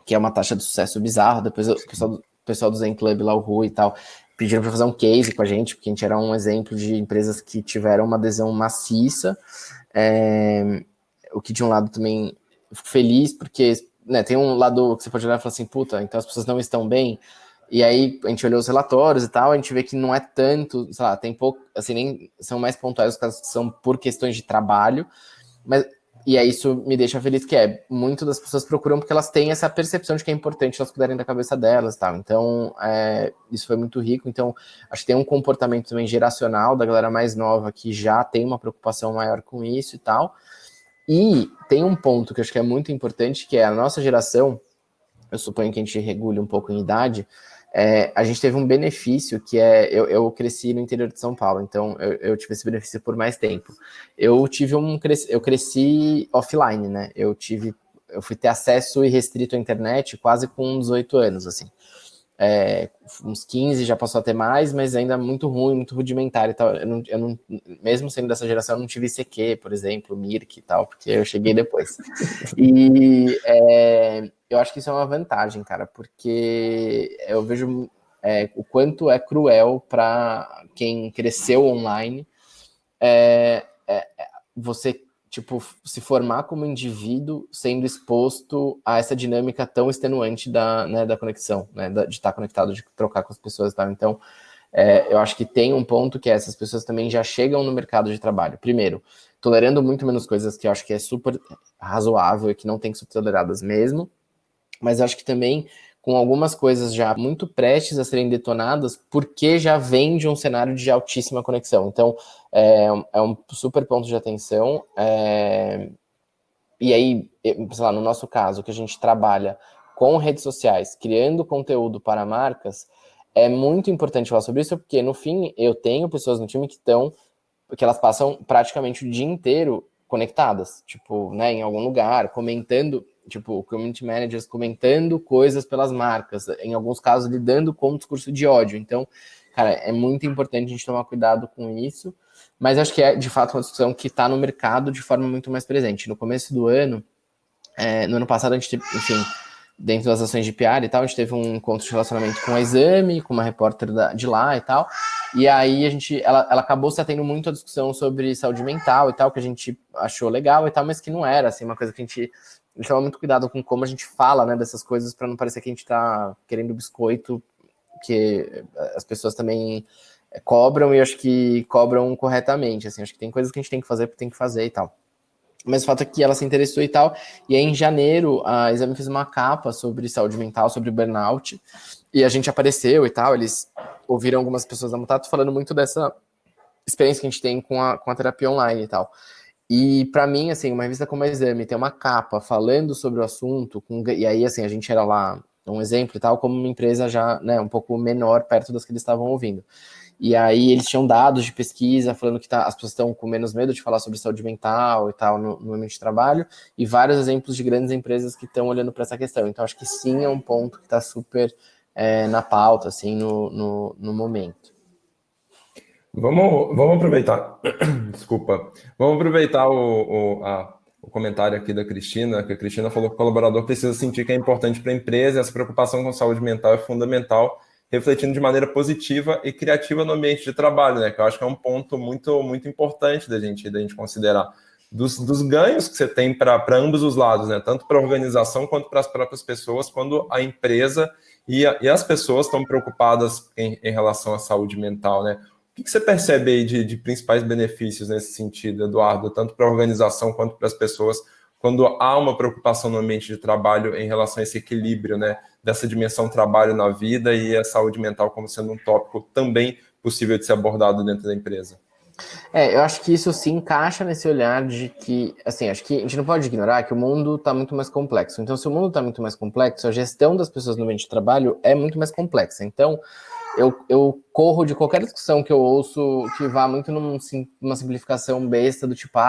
que é uma taxa de sucesso bizarra. Depois o pessoal do Zen Club lá, o Rui e tal, pediram para fazer um case com a gente, porque a gente era um exemplo de empresas que tiveram uma adesão maciça, o que de um lado também fico feliz, porque tem um lado que você pode olhar e falar assim, puta, então as pessoas não estão bem, e aí a gente olhou os relatórios e tal, a gente vê que não é tanto, sei lá, tem pouco, assim, nem são mais pontuais os casos que são por questões de trabalho, mas e aí isso me deixa feliz, que muito das pessoas procuram porque elas têm essa percepção de que é importante elas cuidarem da cabeça delas e tal. Então, isso foi muito rico. Então, acho que tem um comportamento também geracional da galera mais nova que já tem uma preocupação maior com isso e tal. E tem um ponto que eu acho que é muito importante, que é a nossa geração, eu suponho que a gente regule um pouco em idade, a gente teve um benefício que eu cresci no interior de São Paulo, então eu tive esse benefício por mais tempo. Eu cresci offline, né? Eu fui ter acesso irrestrito à internet quase com 18 anos, assim. Uns 15 já passou a ter mais, mas ainda muito ruim, muito rudimentar e tal. Eu não, mesmo sendo dessa geração, eu não tive ICQ, por exemplo, Mirk e tal, porque eu cheguei depois. E eu acho que isso é uma vantagem, cara, porque eu vejo o quanto é cruel para quem cresceu online você, tipo, se formar como indivíduo sendo exposto a essa dinâmica tão extenuante da conexão, né, de estar conectado, de trocar com as pessoas e tal. Então, eu acho que tem um ponto que essas pessoas também já chegam no mercado de trabalho. Primeiro, tolerando muito menos coisas que eu acho que é super razoável e que não tem que ser toleradas mesmo, mas eu acho que também com algumas coisas já muito prestes a serem detonadas, porque já vem de um cenário de altíssima conexão. Então, é um super ponto de atenção. E aí, sei lá, no nosso caso, que a gente trabalha com redes sociais, criando conteúdo para marcas, é muito importante falar sobre isso, porque no fim eu tenho pessoas no time que elas passam praticamente o dia inteiro conectadas, tipo, né, em algum lugar, comentando, tipo, community managers comentando coisas pelas marcas, em alguns casos lidando com o discurso de ódio. Então, cara, é muito importante a gente tomar cuidado com isso, mas acho que é, de fato, uma discussão que está no mercado de forma muito mais presente. No começo do ano, no ano passado, a gente, enfim, dentro das ações de PR e tal, a gente teve um encontro de relacionamento com a Exame, com uma repórter de lá e tal, e aí ela acabou se atendo muito à discussão sobre saúde mental e tal, que a gente achou legal e tal, mas que não era, assim, uma coisa que a gente toma muito cuidado com como a gente fala, né, dessas coisas, para não parecer que a gente tá querendo biscoito, que as pessoas também cobram, e eu acho que cobram corretamente, assim, acho que tem coisas que a gente tem que fazer porque tem que fazer e tal. Mas o fato é que ela se interessou e tal, e aí em janeiro a Exame fez uma capa sobre saúde mental, sobre burnout, e a gente apareceu e tal, eles ouviram algumas pessoas da Mutato falando muito dessa experiência que a gente tem com a terapia online e tal. E para mim, assim, uma revista como a Exame ter uma capa falando sobre o assunto, e aí, assim, a gente era lá um exemplo e tal, como uma empresa já, né, um pouco menor perto das que eles estavam ouvindo. E aí eles tinham dados de pesquisa falando que as pessoas estão com menos medo de falar sobre saúde mental e tal no ambiente de trabalho, e vários exemplos de grandes empresas que estão olhando para essa questão. Então, acho que sim, é um ponto que está super na pauta, assim, no momento. Vamos aproveitar, desculpa, vamos aproveitar o comentário aqui da Cristina, que a Cristina falou que o colaborador precisa sentir que é importante para a empresa, e essa preocupação com saúde mental é fundamental, refletindo de maneira positiva e criativa no ambiente de trabalho, né? Que eu acho que é um ponto muito, muito importante da gente considerar. Dos ganhos que você tem para ambos os lados, né? Tanto para a organização quanto para as próprias pessoas, quando a empresa e as pessoas estão preocupadas em relação à saúde mental, né? O que você percebe aí de principais benefícios nesse sentido, Eduardo, tanto para a organização quanto para as pessoas, quando há uma preocupação no ambiente de trabalho em relação a esse equilíbrio, né, dessa dimensão trabalho na vida e a saúde mental como sendo um tópico também possível de ser abordado dentro da empresa? Eu acho que isso se encaixa nesse olhar de que, assim, acho que a gente não pode ignorar que o mundo está muito mais complexo. Então, se o mundo está muito mais complexo, a gestão das pessoas no ambiente de trabalho é muito mais complexa. Então, eu corro de qualquer discussão que eu ouço que vá muito numa simplificação besta do tipo,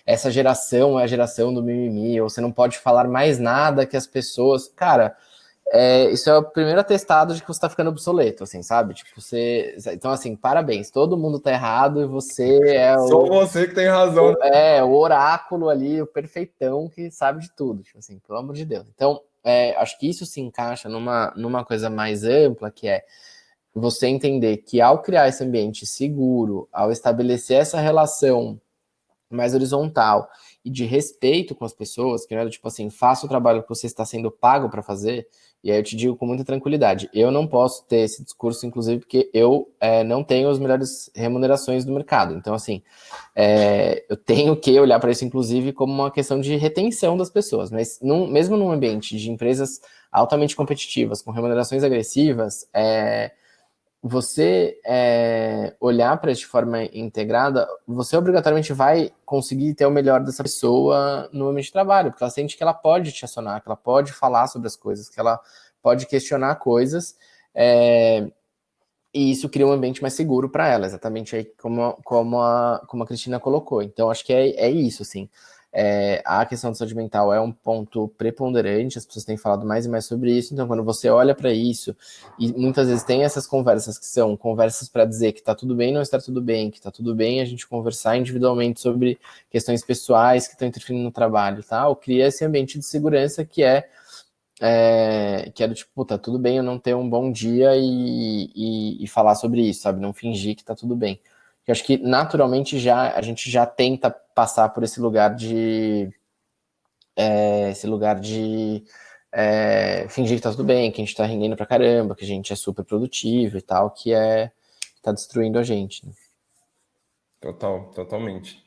essa geração é a geração do mimimi, ou você não pode falar mais nada que as pessoas... Cara, isso é o primeiro atestado de que você tá ficando obsoleto, assim, sabe? Tipo, então, assim, parabéns, todo mundo tá errado e você é Só você que tem razão. o oráculo ali, o perfeitão que sabe de tudo, tipo assim, pelo amor de Deus. Então, acho que isso se encaixa numa coisa mais ampla, que é você entender que ao criar esse ambiente seguro, ao estabelecer essa relação mais horizontal e de respeito com as pessoas, que não é tipo assim, faça o trabalho que você está sendo pago para fazer, e aí eu te digo com muita tranquilidade, eu não posso ter esse discurso, inclusive, porque eu não tenho as melhores remunerações do mercado. Então, assim, eu tenho que olhar para isso, inclusive, como uma questão de retenção das pessoas, mas mesmo num ambiente de empresas altamente competitivas, com remunerações agressivas, você olhar para isso de forma integrada, você obrigatoriamente vai conseguir ter o melhor dessa pessoa no ambiente de trabalho, porque ela sente que ela pode te acionar, que ela pode falar sobre as coisas, que ela pode questionar coisas, e isso cria um ambiente mais seguro para ela, exatamente aí como a Cristina colocou. Então, acho que é isso, assim. A questão de saúde mental é um ponto preponderante, as pessoas têm falado mais e mais sobre isso, então quando você olha para isso, e muitas vezes tem essas conversas que são conversas para dizer que está tudo bem não está tudo bem, que está tudo bem a gente conversar individualmente sobre questões pessoais que estão interferindo no trabalho e tal, cria esse ambiente de segurança que é do tipo, tá tudo bem eu não ter um bom dia e falar sobre isso, sabe, não fingir que tá tudo bem. Eu acho que naturalmente a gente já tenta passar por esse lugar de fingir que tá tudo bem, que a gente tá rendendo pra caramba, que a gente é super produtivo e tal, que tá destruindo a gente, né? Totalmente.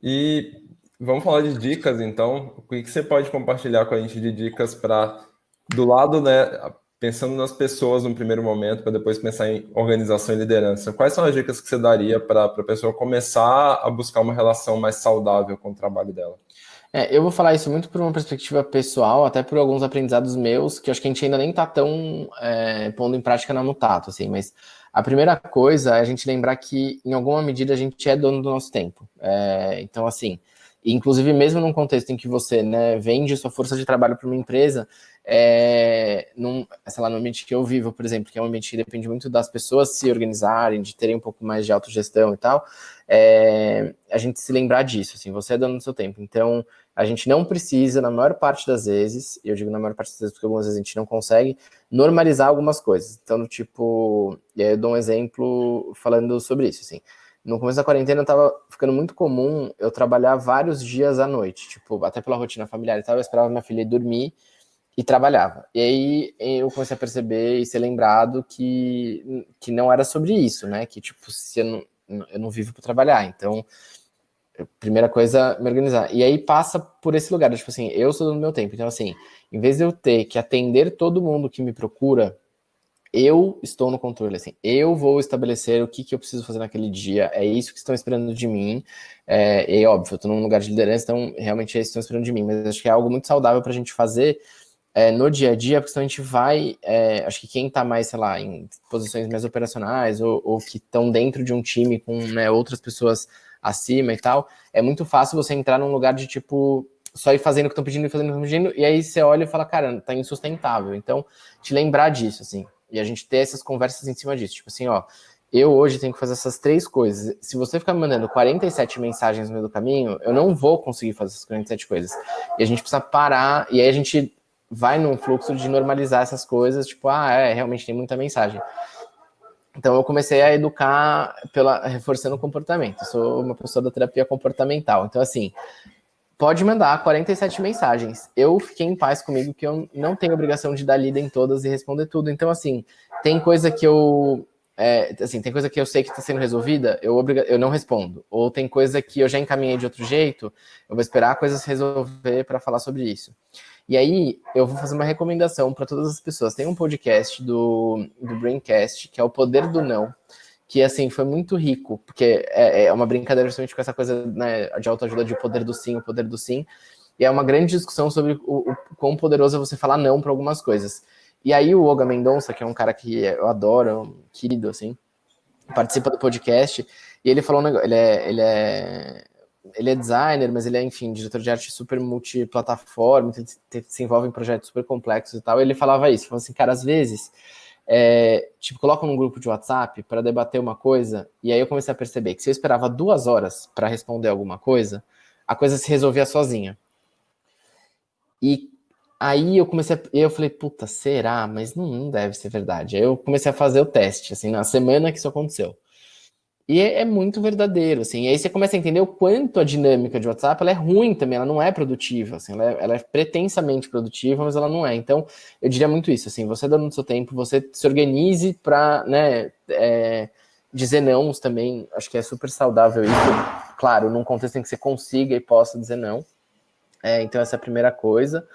E vamos falar de dicas, então. O que você pode compartilhar com a gente de dicas para, do lado, né, pensando nas pessoas no primeiro momento, para depois pensar em organização e liderança? Quais são as dicas que você daria para a pessoa começar a buscar uma relação mais saudável com o trabalho dela? Eu vou falar isso muito por uma perspectiva pessoal, até por alguns aprendizados meus, que eu acho que a gente ainda nem tá tão pondo em prática na Mutato, assim, mas a primeira coisa é a gente lembrar que, em alguma medida, a gente é dono do nosso tempo. Então, assim, inclusive mesmo num contexto em que você, né, vende sua força de trabalho para uma empresa, sei lá, no ambiente que eu vivo, por exemplo, que é um ambiente que depende muito das pessoas se organizarem, de terem um pouco mais de autogestão e tal, a gente se lembrar disso, assim, você é dono do seu tempo. Então, a gente não precisa, na maior parte das vezes, e eu digo na maior parte das vezes porque algumas vezes a gente não consegue, normalizar algumas coisas. Então, tipo, e aí eu dou um exemplo falando sobre isso, assim. No começo da quarentena tava ficando muito comum eu trabalhar vários dias à noite, tipo, até pela rotina familiar e tal, eu esperava minha filha ir dormir e trabalhava. E aí eu comecei a perceber e ser lembrado que não era sobre isso, né? Que, tipo, se eu não vivo para trabalhar, então primeira coisa, me organizar. E aí passa por esse lugar, tipo assim, eu sou do meu tempo. Então, assim, em vez de eu ter que atender todo mundo que me procura, eu estou no controle, assim. Eu vou estabelecer o que eu preciso fazer naquele dia. É isso que estão esperando de mim. E óbvio, eu estou num lugar de liderança, então realmente é isso que estão esperando de mim. Mas acho que é algo muito saudável para a gente fazer no dia a dia, porque senão a gente vai. Acho que quem está mais, sei lá, em posições mais operacionais ou que estão dentro de um time com, né, outras pessoas acima e tal, é muito fácil você entrar num lugar de tipo só ir fazendo o que estão pedindo, fazendo o que estão pedindo, e aí você olha e fala, cara, tá insustentável. Então, te lembrar disso, assim, e a gente ter essas conversas em cima disso, tipo assim, ó, eu hoje tenho que fazer essas 3 coisas. Se você ficar me mandando 47 mensagens no meio do caminho, eu não vou conseguir fazer essas 47 coisas. E a gente precisa parar, e aí a gente vai num fluxo de normalizar essas coisas, tipo, realmente tem muita mensagem. Então eu comecei a educar reforçando o comportamento. Eu sou uma pessoa da terapia comportamental. Então, assim, pode mandar 47 mensagens. Eu fiquei em paz comigo que eu não tenho obrigação de dar lida em todas e responder tudo. Então, assim, tem coisa que eu. Tem coisa que eu sei que está sendo resolvida, eu não respondo. Ou tem coisa que eu já encaminhei de outro jeito, eu vou esperar a coisa se resolver para falar sobre isso. E aí, eu vou fazer uma recomendação para todas as pessoas. Tem um podcast do Braincast, que é O Poder do Não, que, assim, foi muito rico, porque é uma brincadeira justamente com essa coisa, né, de autoajuda, de o poder do sim, o poder do sim. E é uma grande discussão sobre o quão poderoso é você falar não para algumas coisas. E aí o Olga Mendonça, que é um cara que eu adoro, um querido, assim, participa do podcast, e ele falou um negócio, ele é designer, mas ele é, enfim, diretor de arte super multiplataforma, se envolve em projetos super complexos e tal. E ele falava isso, falou assim, cara, às vezes, tipo, coloca num grupo de WhatsApp para debater uma coisa, e aí eu comecei a perceber que se eu esperava 2 horas para responder alguma coisa, a coisa se resolvia sozinha. E aí eu falei, puta, será? Mas não deve ser verdade. Aí eu comecei a fazer o teste, assim, na semana que isso aconteceu. E é muito verdadeiro, assim. E aí você começa a entender o quanto a dinâmica de WhatsApp ela é ruim também, ela não é produtiva, assim, ela é pretensamente produtiva, mas ela não é. Então, eu diria muito isso, assim, você dando o seu tempo, você se organize para, né, dizer não também, acho que é super saudável isso, claro, num contexto em que você consiga e possa dizer não. Então, essa é a primeira coisa.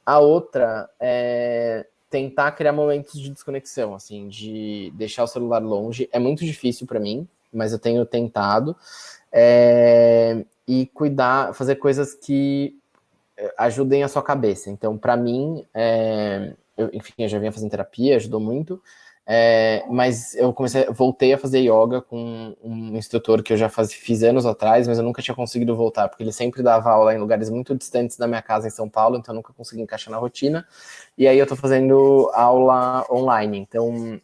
A outra é tentar criar momentos de desconexão, assim, de deixar o celular longe. É muito difícil para mim, mas eu tenho tentado. E fazer coisas que ajudem a sua cabeça. Então, para mim, enfim, eu já vinha fazendo terapia, ajudou muito. Mas eu voltei a fazer yoga com um instrutor que eu já fiz anos atrás, mas eu nunca tinha conseguido voltar, porque ele sempre dava aula em lugares muito distantes da minha casa em São Paulo, então eu nunca consegui encaixar na rotina. E aí eu tô fazendo aula online, então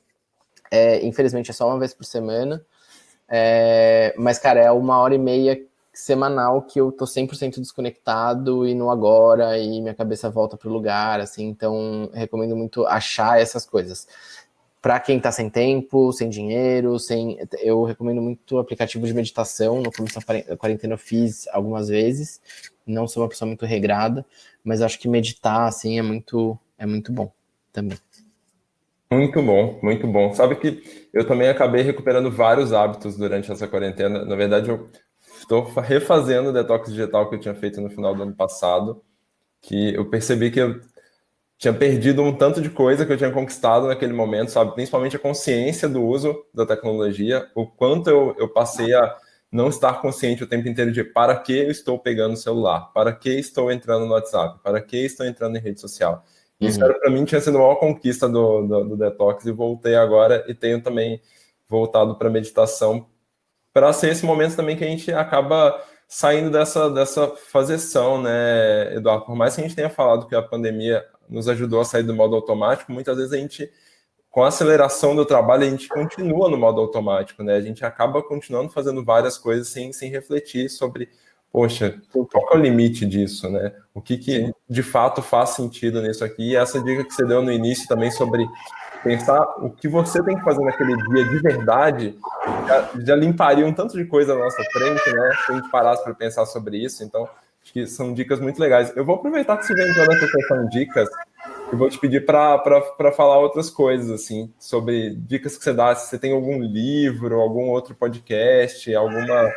infelizmente é só uma vez por semana, mas, cara, é 1h30 semanal que eu tô 100% desconectado e no agora, e minha cabeça volta pro lugar, assim, então recomendo muito achar essas coisas. para quem está sem tempo, sem dinheiro, eu recomendo muito o aplicativo de meditação. No começo da quarentena eu fiz algumas vezes, não sou uma pessoa muito regrada, mas acho que meditar, assim, é muito bom também. Muito bom, muito bom. Sabe que eu também acabei recuperando vários hábitos durante essa quarentena. Na verdade, eu estou refazendo o detox digital que eu tinha feito no final do ano passado, que eu percebi que eu tinha perdido um tanto de coisa que eu tinha conquistado naquele momento, sabe? Principalmente a consciência do uso da tecnologia, o quanto eu passei a não estar consciente o tempo inteiro de para que eu estou pegando o celular, para que estou entrando no WhatsApp, para que estou entrando em rede social. Isso para mim tinha sido a maior conquista do detox e voltei agora e tenho também voltado para meditação para ser esse momento também que a gente acaba saindo dessa fazeção, né, Eduardo? Por mais que a gente tenha falado que a pandemia nos ajudou a sair do modo automático, muitas vezes a gente, com a aceleração do trabalho, a gente continua no modo automático, né? A gente acaba continuando fazendo várias coisas sem refletir sobre, poxa, qual é o limite disso, né? O que de fato faz sentido nisso aqui? E essa dica que você deu no início também sobre pensar o que você tem que fazer naquele dia de verdade, já limparia um tanto de coisa na nossa frente, né? Se a gente parasse para pensar sobre isso. Então, acho que são dicas muito legais. Eu vou aproveitar que você vem entrando nessa questão de dicas e vou te pedir para falar outras coisas, assim, sobre dicas que você dá. Se você tem algum livro, algum outro podcast, alguma...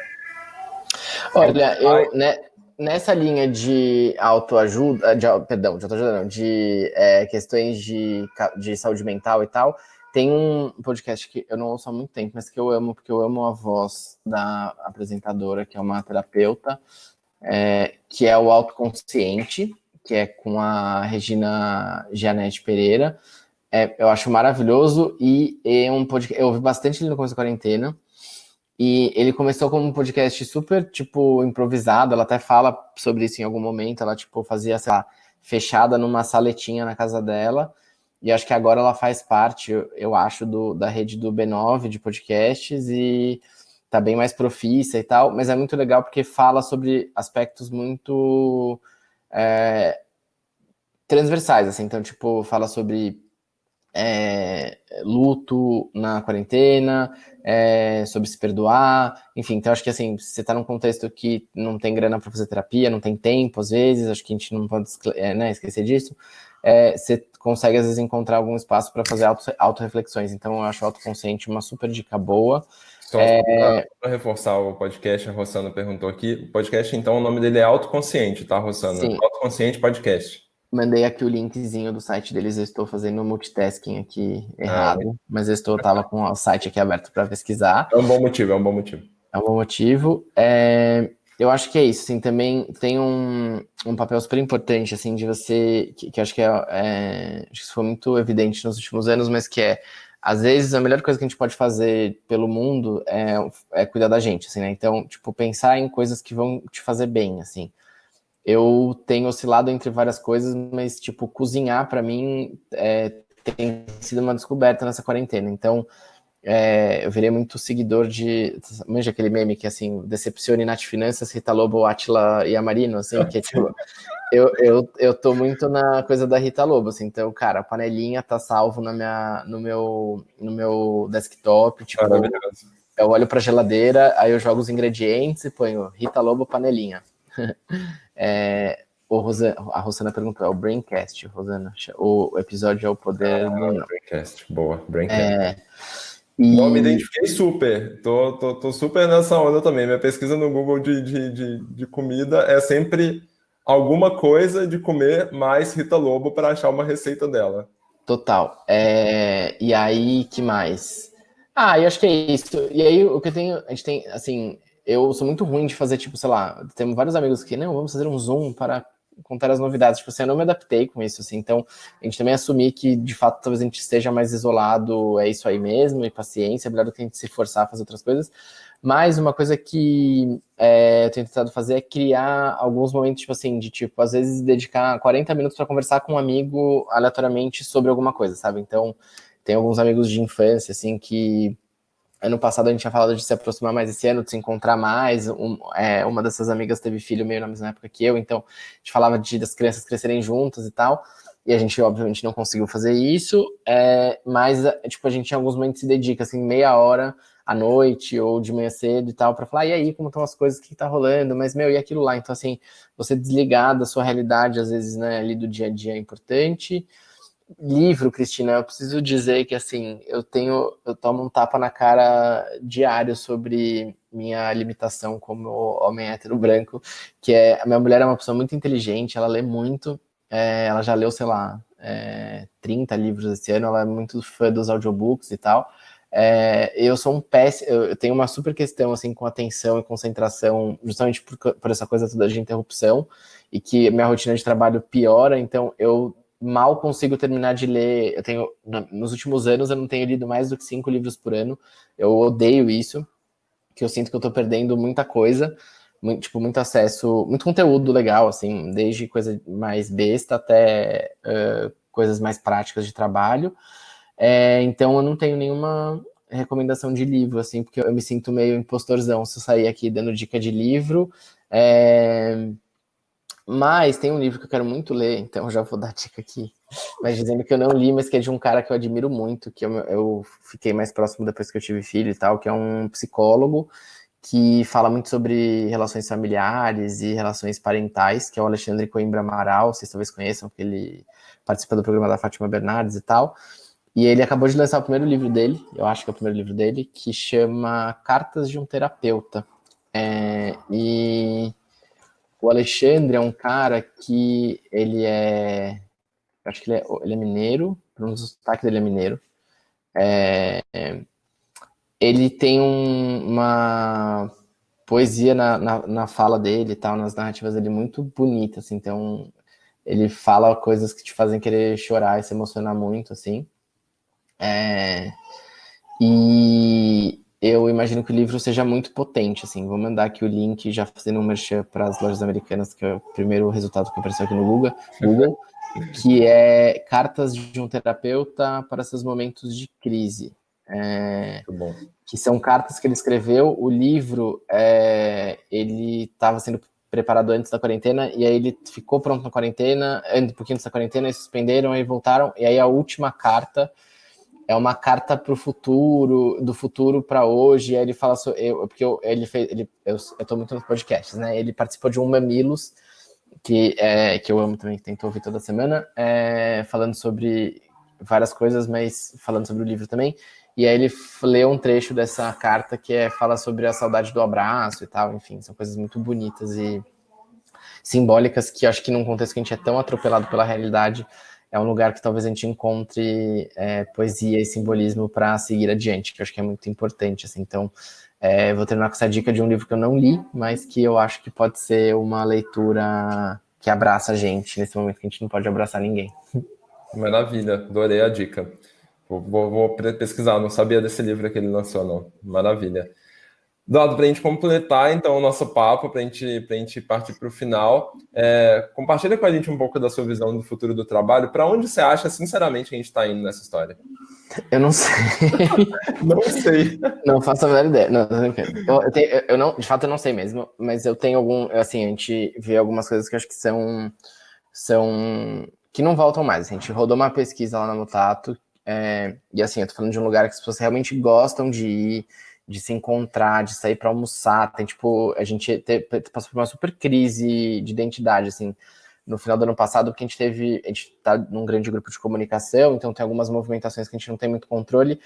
Olha, nessa linha de autoajuda, de autoajuda não, de questões de saúde mental e tal, tem um podcast que eu não ouço há muito tempo, mas que eu amo, porque eu amo a voz da apresentadora, que é uma terapeuta, que é o Autoconsciente, que é com a Regina Gianetti Pereira. Eu acho maravilhoso e é um podcast, eu ouvi bastante ele no começo da quarentena. E ele começou como um podcast super, tipo, improvisado. Ela até fala sobre isso em algum momento. Ela, tipo, fazia, sei lá, fechada numa saletinha na casa dela. E acho que agora ela faz parte, eu acho, da rede do B9 de podcasts e tá bem mais profissa e tal. Mas é muito legal porque fala sobre aspectos muito transversais, assim. Então, tipo, fala sobre luto na quarentena, sobre se perdoar, enfim, então acho que assim, você tá num contexto que não tem grana para fazer terapia, não tem tempo às vezes, acho que a gente não pode esquecer disso, você consegue às vezes encontrar algum espaço para fazer auto-reflexões, então eu acho o Autoconsciente uma super dica boa. Só para reforçar o podcast, a Rossana perguntou aqui, o podcast, então, o nome dele é Autoconsciente, tá, Rossana? Sim. Autoconsciente Podcast. Mandei aqui o linkzinho do site deles, eu estou fazendo multitasking aqui errado, mas eu estava com o site aqui aberto para pesquisar. É um bom motivo, é um bom motivo. É um bom motivo. Eu acho que é isso, assim, também tem um papel super importante, assim, de você, que acho que acho que isso foi muito evidente nos últimos anos, mas que às vezes, a melhor coisa que a gente pode fazer pelo mundo é cuidar da gente, assim, né? Então, tipo, pensar em coisas que vão te fazer bem, assim. Eu tenho oscilado entre várias coisas, mas, tipo, cozinhar, para mim, tem sido uma descoberta nessa quarentena. Então, eu virei muito seguidor de... Manja aquele meme que, assim, decepcione Nath Finanças, Rita Lobo, Átila e Amarino, assim, que é, tipo... Eu tô muito na coisa da Rita Lobo, assim, então, cara, a panelinha tá salvo no meu desktop, tipo... Eu olho pra geladeira, aí eu jogo os ingredientes e ponho Rita Lobo, panelinha. A Rosana perguntou, é o Braincast, Rosana. O episódio é o poder do não. Braincast, boa, Braincast. Bom, me identifiquei super, tô super nessa onda também. Minha pesquisa no Google de comida é sempre alguma coisa de comer mais Rita Lobo para achar uma receita dela. Total. E aí, que mais? Eu acho que é isso. E aí, o que a gente tem, assim, eu sou muito ruim de fazer, tipo, sei lá, temos vários amigos que, não, vamos fazer um Zoom para contar as novidades. Tipo assim, eu não me adaptei com isso, assim, então a gente também assumir que, de fato, talvez a gente esteja mais isolado, é isso aí mesmo, e paciência, é melhor do que a gente se forçar a fazer outras coisas. Mas uma coisa que eu tenho tentado fazer é criar alguns momentos, tipo assim, de tipo, às vezes dedicar 40 minutos para conversar com um amigo aleatoriamente sobre alguma coisa, sabe? Então, tem alguns amigos de infância, assim, que ano passado a gente tinha falado de se aproximar mais esse ano, de se encontrar mais. Uma dessas amigas teve filho meio na mesma época que eu, então a gente falava das crianças crescerem juntas e tal. E a gente, obviamente, não conseguiu fazer isso, mas, tipo, a gente em alguns momentos se dedica, assim, meia hora à noite ou de manhã cedo e tal, para falar, e aí, como estão as coisas, o que tá rolando? Mas, meu, e aquilo lá? Então, assim, você desligar da sua realidade, às vezes, né, ali do dia a dia é importante. Livro, Cristina, eu preciso dizer que, assim, eu tomo um tapa na cara diário sobre minha limitação como homem hétero branco, que a minha mulher é uma pessoa muito inteligente, ela lê muito, ela já leu, sei lá, 30 livros esse ano, ela é muito fã dos audiobooks e tal. Eu sou um péssimo, eu tenho uma super questão, assim, com atenção e concentração, justamente por essa coisa toda de interrupção, e que minha rotina de trabalho piora, então eu mal consigo terminar de ler. Nos últimos anos, eu não tenho lido mais do que 5 livros por ano. Eu odeio isso, que eu sinto que eu tô perdendo muita coisa, muito acesso, muito conteúdo legal, assim, desde coisa mais besta até coisas mais práticas de trabalho. Então, eu não tenho nenhuma recomendação de livro, assim, porque eu me sinto meio impostorzão se eu sair aqui dando dica de livro. Mas tem um livro que eu quero muito ler, então eu já vou dar dica aqui. Mas dizendo que eu não li, mas que é de um cara que eu admiro muito, que eu fiquei mais próximo depois que eu tive filho e tal, que é um psicólogo que fala muito sobre relações familiares e relações parentais, que é o Alexandre Coimbra Amaral, vocês talvez conheçam, porque ele participa do programa da Fátima Bernardes e tal. E ele acabou de lançar o primeiro livro dele, eu acho que é o primeiro livro dele, que chama Cartas de um Terapeuta. E o Alexandre é um cara que acho que ele é mineiro, pelo sotaque dele é mineiro. Ele tem uma poesia na fala dele e tal, nas narrativas dele muito bonita, assim, então ele fala coisas que te fazem querer chorar e se emocionar muito, assim. E eu imagino que o livro seja muito potente, assim. Vou mandar aqui o link, já fazendo um merchan para as lojas americanas, que é o primeiro resultado que apareceu aqui no Google, que é Cartas de um Terapeuta para seus momentos de crise. Muito bom. Que são cartas que ele escreveu. O livro, ele estava sendo preparado antes da quarentena, e aí ele ficou pronto na quarentena, um pouquinho antes da quarentena, eles suspenderam, aí voltaram, e aí a última carta é uma carta para o futuro, do futuro para hoje. Aí ele fala sobre, eu tô muito nos podcasts, né? Ele participou de um Mamilos, que eu amo também, que tento ouvir toda semana, falando sobre várias coisas, mas falando sobre o livro também. E aí ele leu um trecho dessa carta que fala sobre a saudade do abraço e tal, enfim, são coisas muito bonitas e simbólicas que eu acho que num contexto que a gente é tão atropelado pela realidade, é um lugar que talvez a gente encontre poesia e simbolismo para seguir adiante, que eu acho que é muito importante, assim. Então, vou terminar com essa dica de um livro que eu não li, mas que eu acho que pode ser uma leitura que abraça a gente nesse momento que a gente não pode abraçar ninguém. Maravilha, adorei a dica. Vou pesquisar, não sabia desse livro que ele lançou, não. Maravilha. Eduardo, para a gente completar então o nosso papo, para a gente partir para o final, compartilha com a gente um pouco da sua visão do futuro do trabalho. Para onde você acha, sinceramente, que a gente está indo nessa história? Eu não sei. Não sei. Não faço a menor ideia. Não, eu não, de fato, eu não sei mesmo, mas eu tenho assim, a gente vê algumas coisas que eu acho que são que não voltam mais. A gente rodou uma pesquisa lá na Mutato, e assim, eu tô falando de um lugar que as pessoas realmente gostam de ir, de se encontrar, de sair para almoçar. Tem, tipo, a gente passou por uma super crise de identidade, assim, no final do ano passado, porque a gente tá num grande grupo de comunicação, então tem algumas movimentações que a gente não tem muito controle,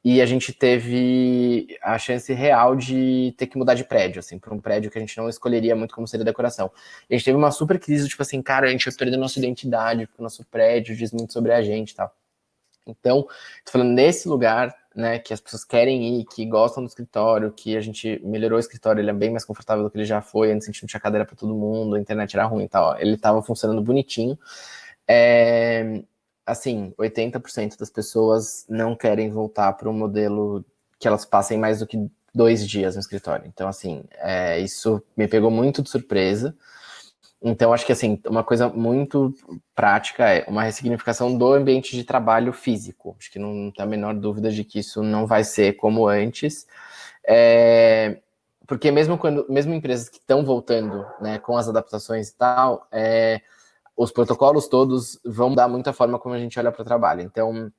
e a gente teve a chance real de ter que mudar de prédio, assim, para um prédio que a gente não escolheria muito como seria decoração. E a gente teve uma super crise, tipo assim, cara, a gente vai perder nossa identidade, porque o nosso prédio diz muito sobre a gente e tal. Então, tô falando nesse lugar, né, que as pessoas querem ir, que gostam do escritório, que a gente melhorou o escritório, ele é bem mais confortável do que ele já foi, antes a gente não tinha cadeira para todo mundo, a internet era ruim e tal, ele tava funcionando bonitinho. Assim, 80% das pessoas não querem voltar para um modelo que elas passem mais do que 2 dias no escritório. Então, assim, isso me pegou muito de surpresa. Então, acho que, assim, uma coisa muito prática é uma ressignificação do ambiente de trabalho físico. Acho que não tem a menor dúvida de que isso não vai ser como antes. Porque mesmo empresas que estão voltando, né, com as adaptações e tal, os protocolos todos vão mudar muito a forma como a gente olha para o trabalho. Então,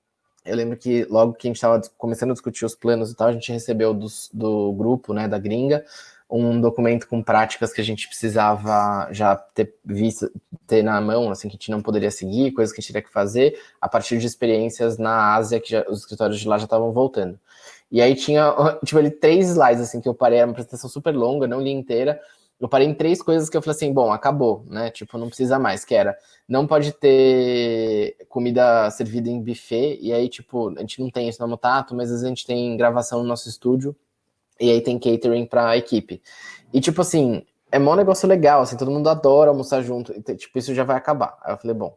eu lembro que logo que a gente estava começando a discutir os planos e tal, a gente recebeu do grupo, né, da gringa, um documento com práticas que a gente precisava já ter visto, ter na mão, assim, que a gente não poderia seguir, coisas que a gente teria que fazer, a partir de experiências na Ásia, que os escritórios de lá já estavam voltando. E aí tinha, tipo, ali 3 slides, assim, que eu parei, era uma apresentação super longa, não li inteira, eu parei em 3 coisas que eu falei assim, bom, acabou, né, tipo, não precisa mais, que era, não pode ter comida servida em buffet, e aí, tipo, a gente não tem isso no Mutato, mas às vezes a gente tem gravação no nosso estúdio, e aí tem catering pra equipe. E, tipo assim, é mó negócio legal, assim, todo mundo adora almoçar junto, e, tipo, isso já vai acabar. Aí eu falei, bom,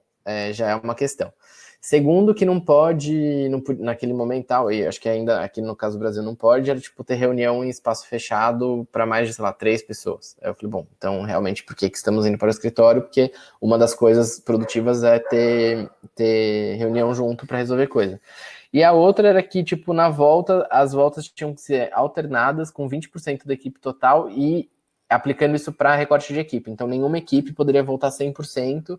já é uma questão. Segundo, que não pode, naquele momento tal, e acho que ainda aqui no caso do Brasil não pode, era, tipo, ter reunião em espaço fechado para mais de, sei lá, 3 pessoas. Aí eu falei, bom, então, realmente, por que estamos indo para o escritório? Porque uma das coisas produtivas é ter reunião junto para resolver coisa. E a outra era que, tipo, na volta, as voltas tinham que ser alternadas com 20% da equipe total e aplicando isso para recorte de equipe. Então, nenhuma equipe poderia voltar 100%,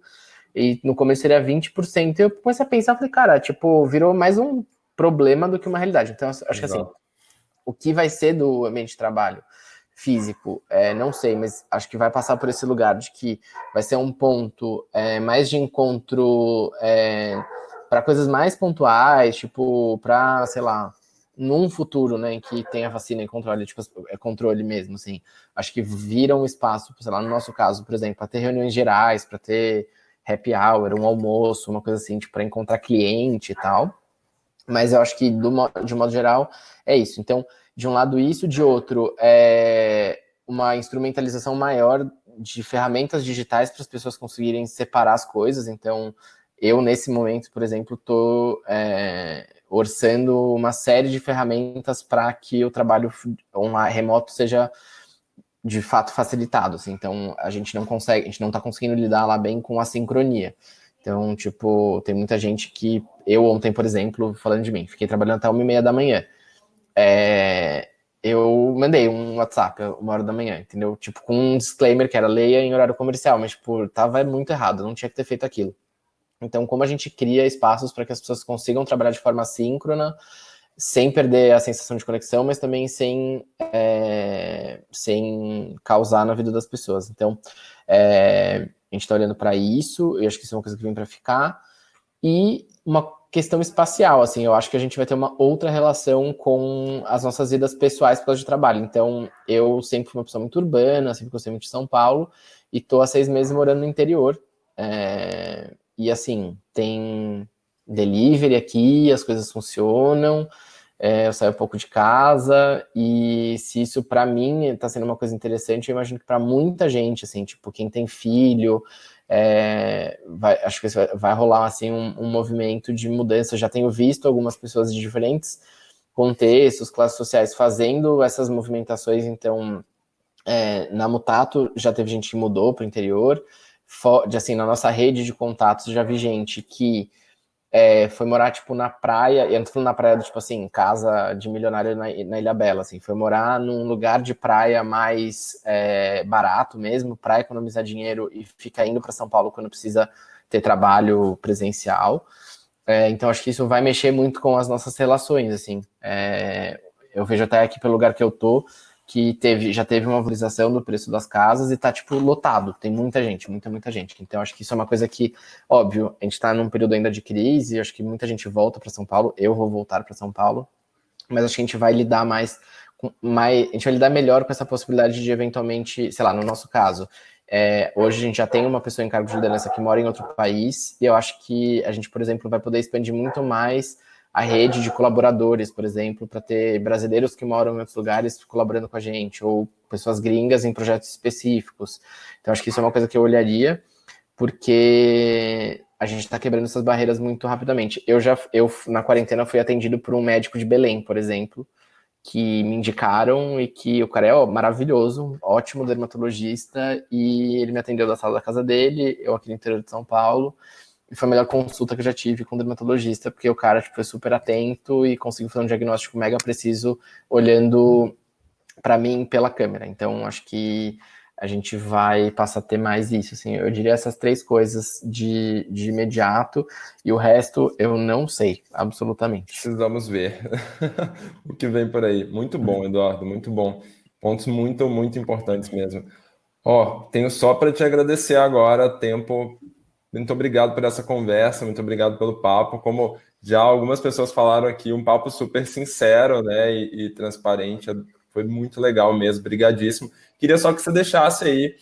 e no começo seria 20%. E eu comecei a pensar, falei, cara, tipo, virou mais um problema do que uma realidade. Então, acho que assim, o que vai ser do ambiente de trabalho físico, não sei, mas acho que vai passar por esse lugar de que vai ser um ponto mais de encontro para coisas mais pontuais, tipo, para, sei lá, num futuro, né, em que tenha vacina e controle, tipo, controle mesmo, assim. Acho que vira um espaço, sei lá, no nosso caso, por exemplo, para ter reuniões gerais, para ter happy hour, um almoço, uma coisa assim, tipo, para encontrar cliente e tal. Mas eu acho que, de um modo geral, é isso. Então, de um lado isso, de outro, uma instrumentalização maior de ferramentas digitais para as pessoas conseguirem separar as coisas. Então, eu, nesse momento, por exemplo, estou orçando uma série de ferramentas para que o trabalho online, remoto seja de fato facilitado. Assim. Então, a gente não está conseguindo lidar lá bem com a sincronia. Então, tipo, tem muita gente que... Eu ontem, por exemplo, falando de mim, fiquei trabalhando até 1h30 da manhã. Eu mandei um WhatsApp 1h da manhã, entendeu? Tipo, com um disclaimer que era leia em horário comercial, mas, tipo, tava muito errado, não tinha que ter feito aquilo. Então, como a gente cria espaços para que as pessoas consigam trabalhar de forma síncrona, sem perder a sensação de conexão, mas também sem causar na vida das pessoas. Então, a gente está olhando para isso, eu acho que isso é uma coisa que vem para ficar, e uma questão espacial, assim, eu acho que a gente vai ter uma outra relação com as nossas vidas pessoais por causa de trabalho. Então, eu sempre fui uma pessoa muito urbana, sempre gostei muito de São Paulo, e tô há 6 meses morando no interior, e assim, tem delivery aqui, as coisas funcionam, eu saio um pouco de casa, e se isso para mim está sendo uma coisa interessante, eu imagino que para muita gente, assim, tipo, quem tem filho, acho que vai rolar assim um movimento de mudança. Eu já tenho visto algumas pessoas de diferentes contextos, classes sociais fazendo essas movimentações. Então, na Mutato já teve gente que mudou para o interior, assim, na nossa rede de contatos já vi gente que foi morar, tipo, na praia, e eu não tô falando na praia, tipo assim, casa de milionário na Ilhabela, assim, foi morar num lugar de praia mais barato mesmo, para economizar dinheiro e ficar indo para São Paulo quando precisa ter trabalho presencial. Então, acho que isso vai mexer muito com as nossas relações, assim. Eu vejo até aqui pelo lugar que eu tô, que já teve uma valorização do preço das casas e tá, tipo, lotado. Tem muita gente, muita gente. Então, acho que isso é uma coisa que, óbvio, a gente tá num período ainda de crise, acho que muita gente volta para São Paulo, eu vou voltar para São Paulo, mas acho que a gente vai lidar a gente vai lidar melhor com essa possibilidade de, eventualmente, sei lá, no nosso caso, hoje a gente já tem uma pessoa em cargo de liderança que mora em outro país, e eu acho que a gente, por exemplo, vai poder expandir muito mais a rede de colaboradores, por exemplo, para ter brasileiros que moram em outros lugares colaborando com a gente, ou pessoas gringas em projetos específicos. Então, acho que isso é uma coisa que eu olharia, porque a gente está quebrando essas barreiras muito rapidamente. Eu, na quarentena, fui atendido por um médico de Belém, por exemplo, que me indicaram, e que o cara é maravilhoso, ótimo dermatologista, e ele me atendeu da sala da casa dele, eu aqui no interior de São Paulo, e foi a melhor consulta que eu já tive com um dermatologista, porque o cara, tipo, foi super atento e conseguiu fazer um diagnóstico mega preciso olhando para mim pela câmera. Então, acho que a gente vai passar a ter mais isso, assim, eu diria essas 3 coisas de imediato, e o resto eu não sei, absolutamente. Precisamos ver o que vem por aí. Muito bom, Eduardo, muito bom. Pontos muito, muito importantes mesmo. Ó, tenho só para te agradecer agora, tempo. Muito obrigado por essa conversa, muito obrigado pelo papo. Como já algumas pessoas falaram aqui, um papo super sincero, né, e transparente. Foi muito legal mesmo, brigadíssimo. Queria só que você deixasse aí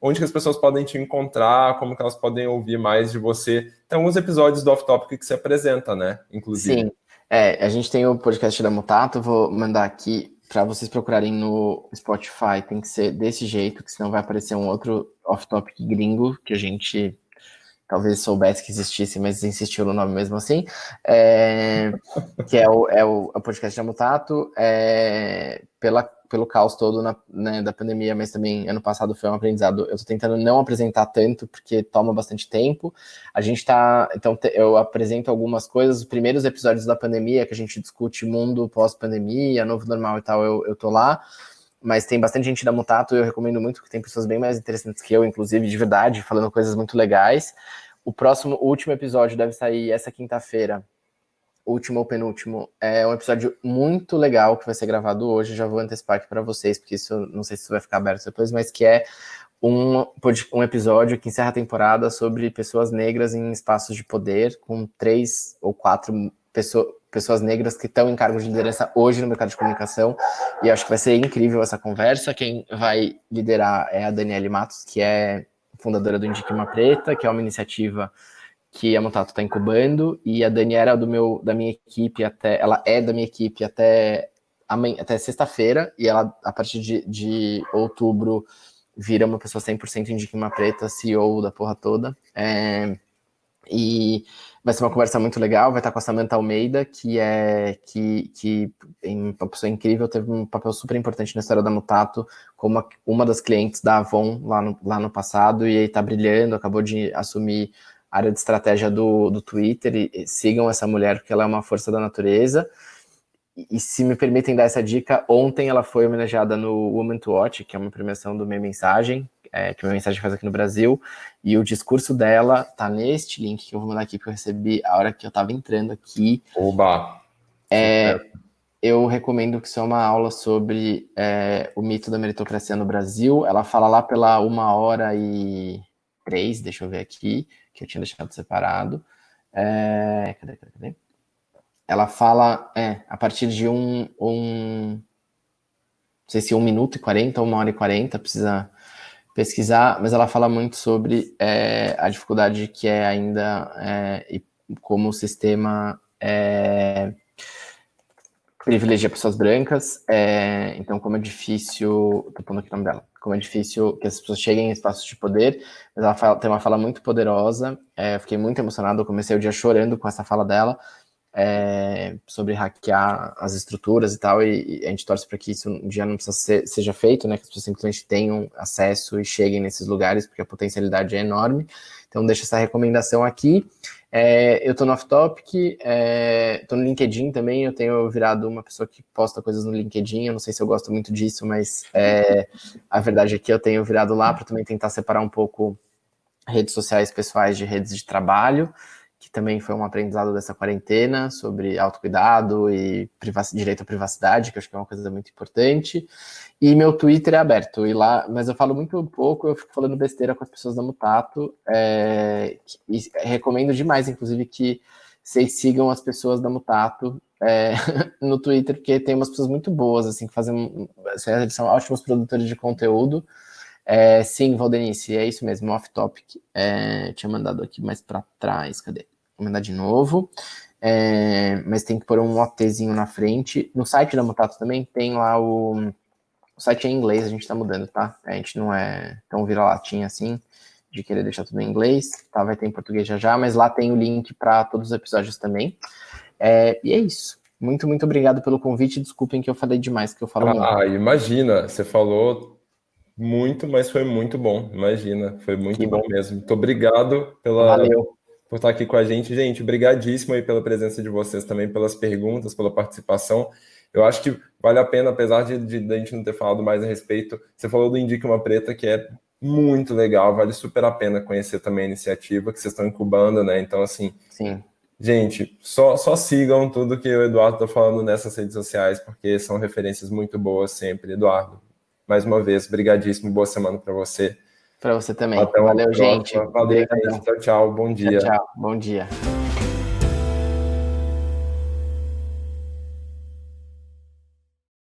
onde que as pessoas podem te encontrar, como que elas podem ouvir mais de você. Tem alguns episódios do Off Topic que você apresenta, né, inclusive. Sim, a gente tem o podcast da Mutato, vou mandar aqui para vocês procurarem no Spotify, tem que ser desse jeito, que senão vai aparecer um outro off-topic gringo, que a gente talvez soubesse que existisse, mas insistiu no nome mesmo assim, que é o podcast da Mutato, pelo caos todo né, da pandemia, mas também ano passado foi um aprendizado. Eu tô tentando não apresentar tanto, porque toma bastante tempo. A gente tá... Então, eu apresento algumas coisas. Os primeiros episódios da pandemia, que a gente discute mundo pós-pandemia, novo normal e tal, eu tô lá. Mas tem bastante gente da Mutato, eu recomendo muito, que tem pessoas bem mais interessantes que eu, inclusive, de verdade, falando coisas muito legais. O último episódio deve sair essa quinta-feira, último ou penúltimo, é um episódio muito legal que vai ser gravado hoje, já vou antecipar aqui para vocês, porque isso não sei se vai ficar aberto depois, mas que é um episódio que encerra a temporada sobre pessoas negras em espaços de poder, com 3 ou 4 pessoas negras que estão em cargos de liderança hoje no mercado de comunicação, e acho que vai ser incrível essa conversa. Quem vai liderar é a Daniele Matos, que é fundadora do Indique Uma Preta, que é uma iniciativa que a Mutato está incubando, e a Dani era da minha equipe ela é da minha equipe até sexta-feira, e ela, a partir de outubro, vira uma pessoa 100% Indique Uma Preta, CEO da porra toda. E vai ser uma conversa muito legal, vai estar com a Samantha Almeida, que é uma pessoa incrível, teve um papel super importante na história da Mutato, como uma das clientes da Avon lá no passado, e aí tá brilhando, acabou de assumir a área de estratégia do Twitter, e sigam essa mulher, porque ela é uma força da natureza. E se me permitem dar essa dica, ontem ela foi homenageada no Woman to Watch, que é uma premiação do Meia Mensagem, que a Meia Mensagem faz aqui no Brasil, e o discurso dela tá neste link que eu vou mandar aqui, porque eu recebi a hora que eu tava entrando aqui. Oba! Eu recomendo que isso é uma aula sobre o mito da meritocracia no Brasil. Ela fala lá pela 1h03, deixa eu ver aqui, que eu tinha deixado separado. Cadê? Ela fala a partir de não sei se 1 minuto e 40 ou 1h40, precisa pesquisar, mas ela fala muito sobre a dificuldade que é ainda e como o sistema privilegia pessoas brancas, então como é difícil, tô pondo aqui o nome dela, como é difícil que as pessoas cheguem em espaços de poder, mas ela tem uma fala muito poderosa, eu fiquei muito emocionado, eu comecei o dia chorando com essa fala dela, sobre hackear as estruturas e tal, e a gente torce para que isso um dia não seja feito, né, que as pessoas simplesmente tenham acesso e cheguem nesses lugares, porque a potencialidade é enorme. Então deixo essa recomendação aqui. Eu tô no Off Topic, tô no LinkedIn também, eu tenho virado uma pessoa que posta coisas no LinkedIn, eu não sei se eu gosto muito disso, mas a verdade é que eu tenho virado lá para também tentar separar um pouco redes sociais pessoais de redes de trabalho, que também foi um aprendizado dessa quarentena, sobre autocuidado e direito à privacidade, que eu acho que é uma coisa muito importante. E meu Twitter é aberto, e lá, mas eu falo muito pouco, eu fico falando besteira com as pessoas da Mutato, e recomendo demais, inclusive, que vocês sigam as pessoas da Mutato no Twitter, porque tem umas pessoas muito boas, assim, que eles são ótimos produtores de conteúdo. Sim, Valdenice, é isso mesmo, Off Topic. Tinha mandado aqui mais para trás, cadê? Vou mandar de novo. Mas tem que pôr um OTzinho na frente. No site da Mutato também tem lá o site é em inglês, a gente tá mudando, tá? A gente não é tão vira-latinha assim, de querer deixar tudo em inglês, tá? Vai ter em português já, mas lá tem o link para todos os episódios também. E é isso. Muito, muito obrigado pelo convite. Desculpem que eu falei demais, que eu falo muito. Imagina, você falou muito, mas foi muito bom. Imagina, foi muito bom mesmo. Muito obrigado Valeu. Por estar aqui com a gente. Gente, brigadíssimo aí pela presença de vocês também, pelas perguntas, pela participação. Eu acho que vale a pena, apesar de a gente não ter falado mais a respeito, você falou do Indique Uma Preta, que é muito legal, vale super a pena conhecer também a iniciativa que vocês estão incubando, né? Então, assim, Sim. Gente, só sigam tudo que o Eduardo está falando nessas redes sociais, porque são referências muito boas sempre. Eduardo, mais uma vez, brigadíssimo, boa semana para você. Para você também. Até uma Valeu, próxima. gente. Valeu, gente. Tchau, tchau. Bom dia. Tchau, tchau. Bom dia.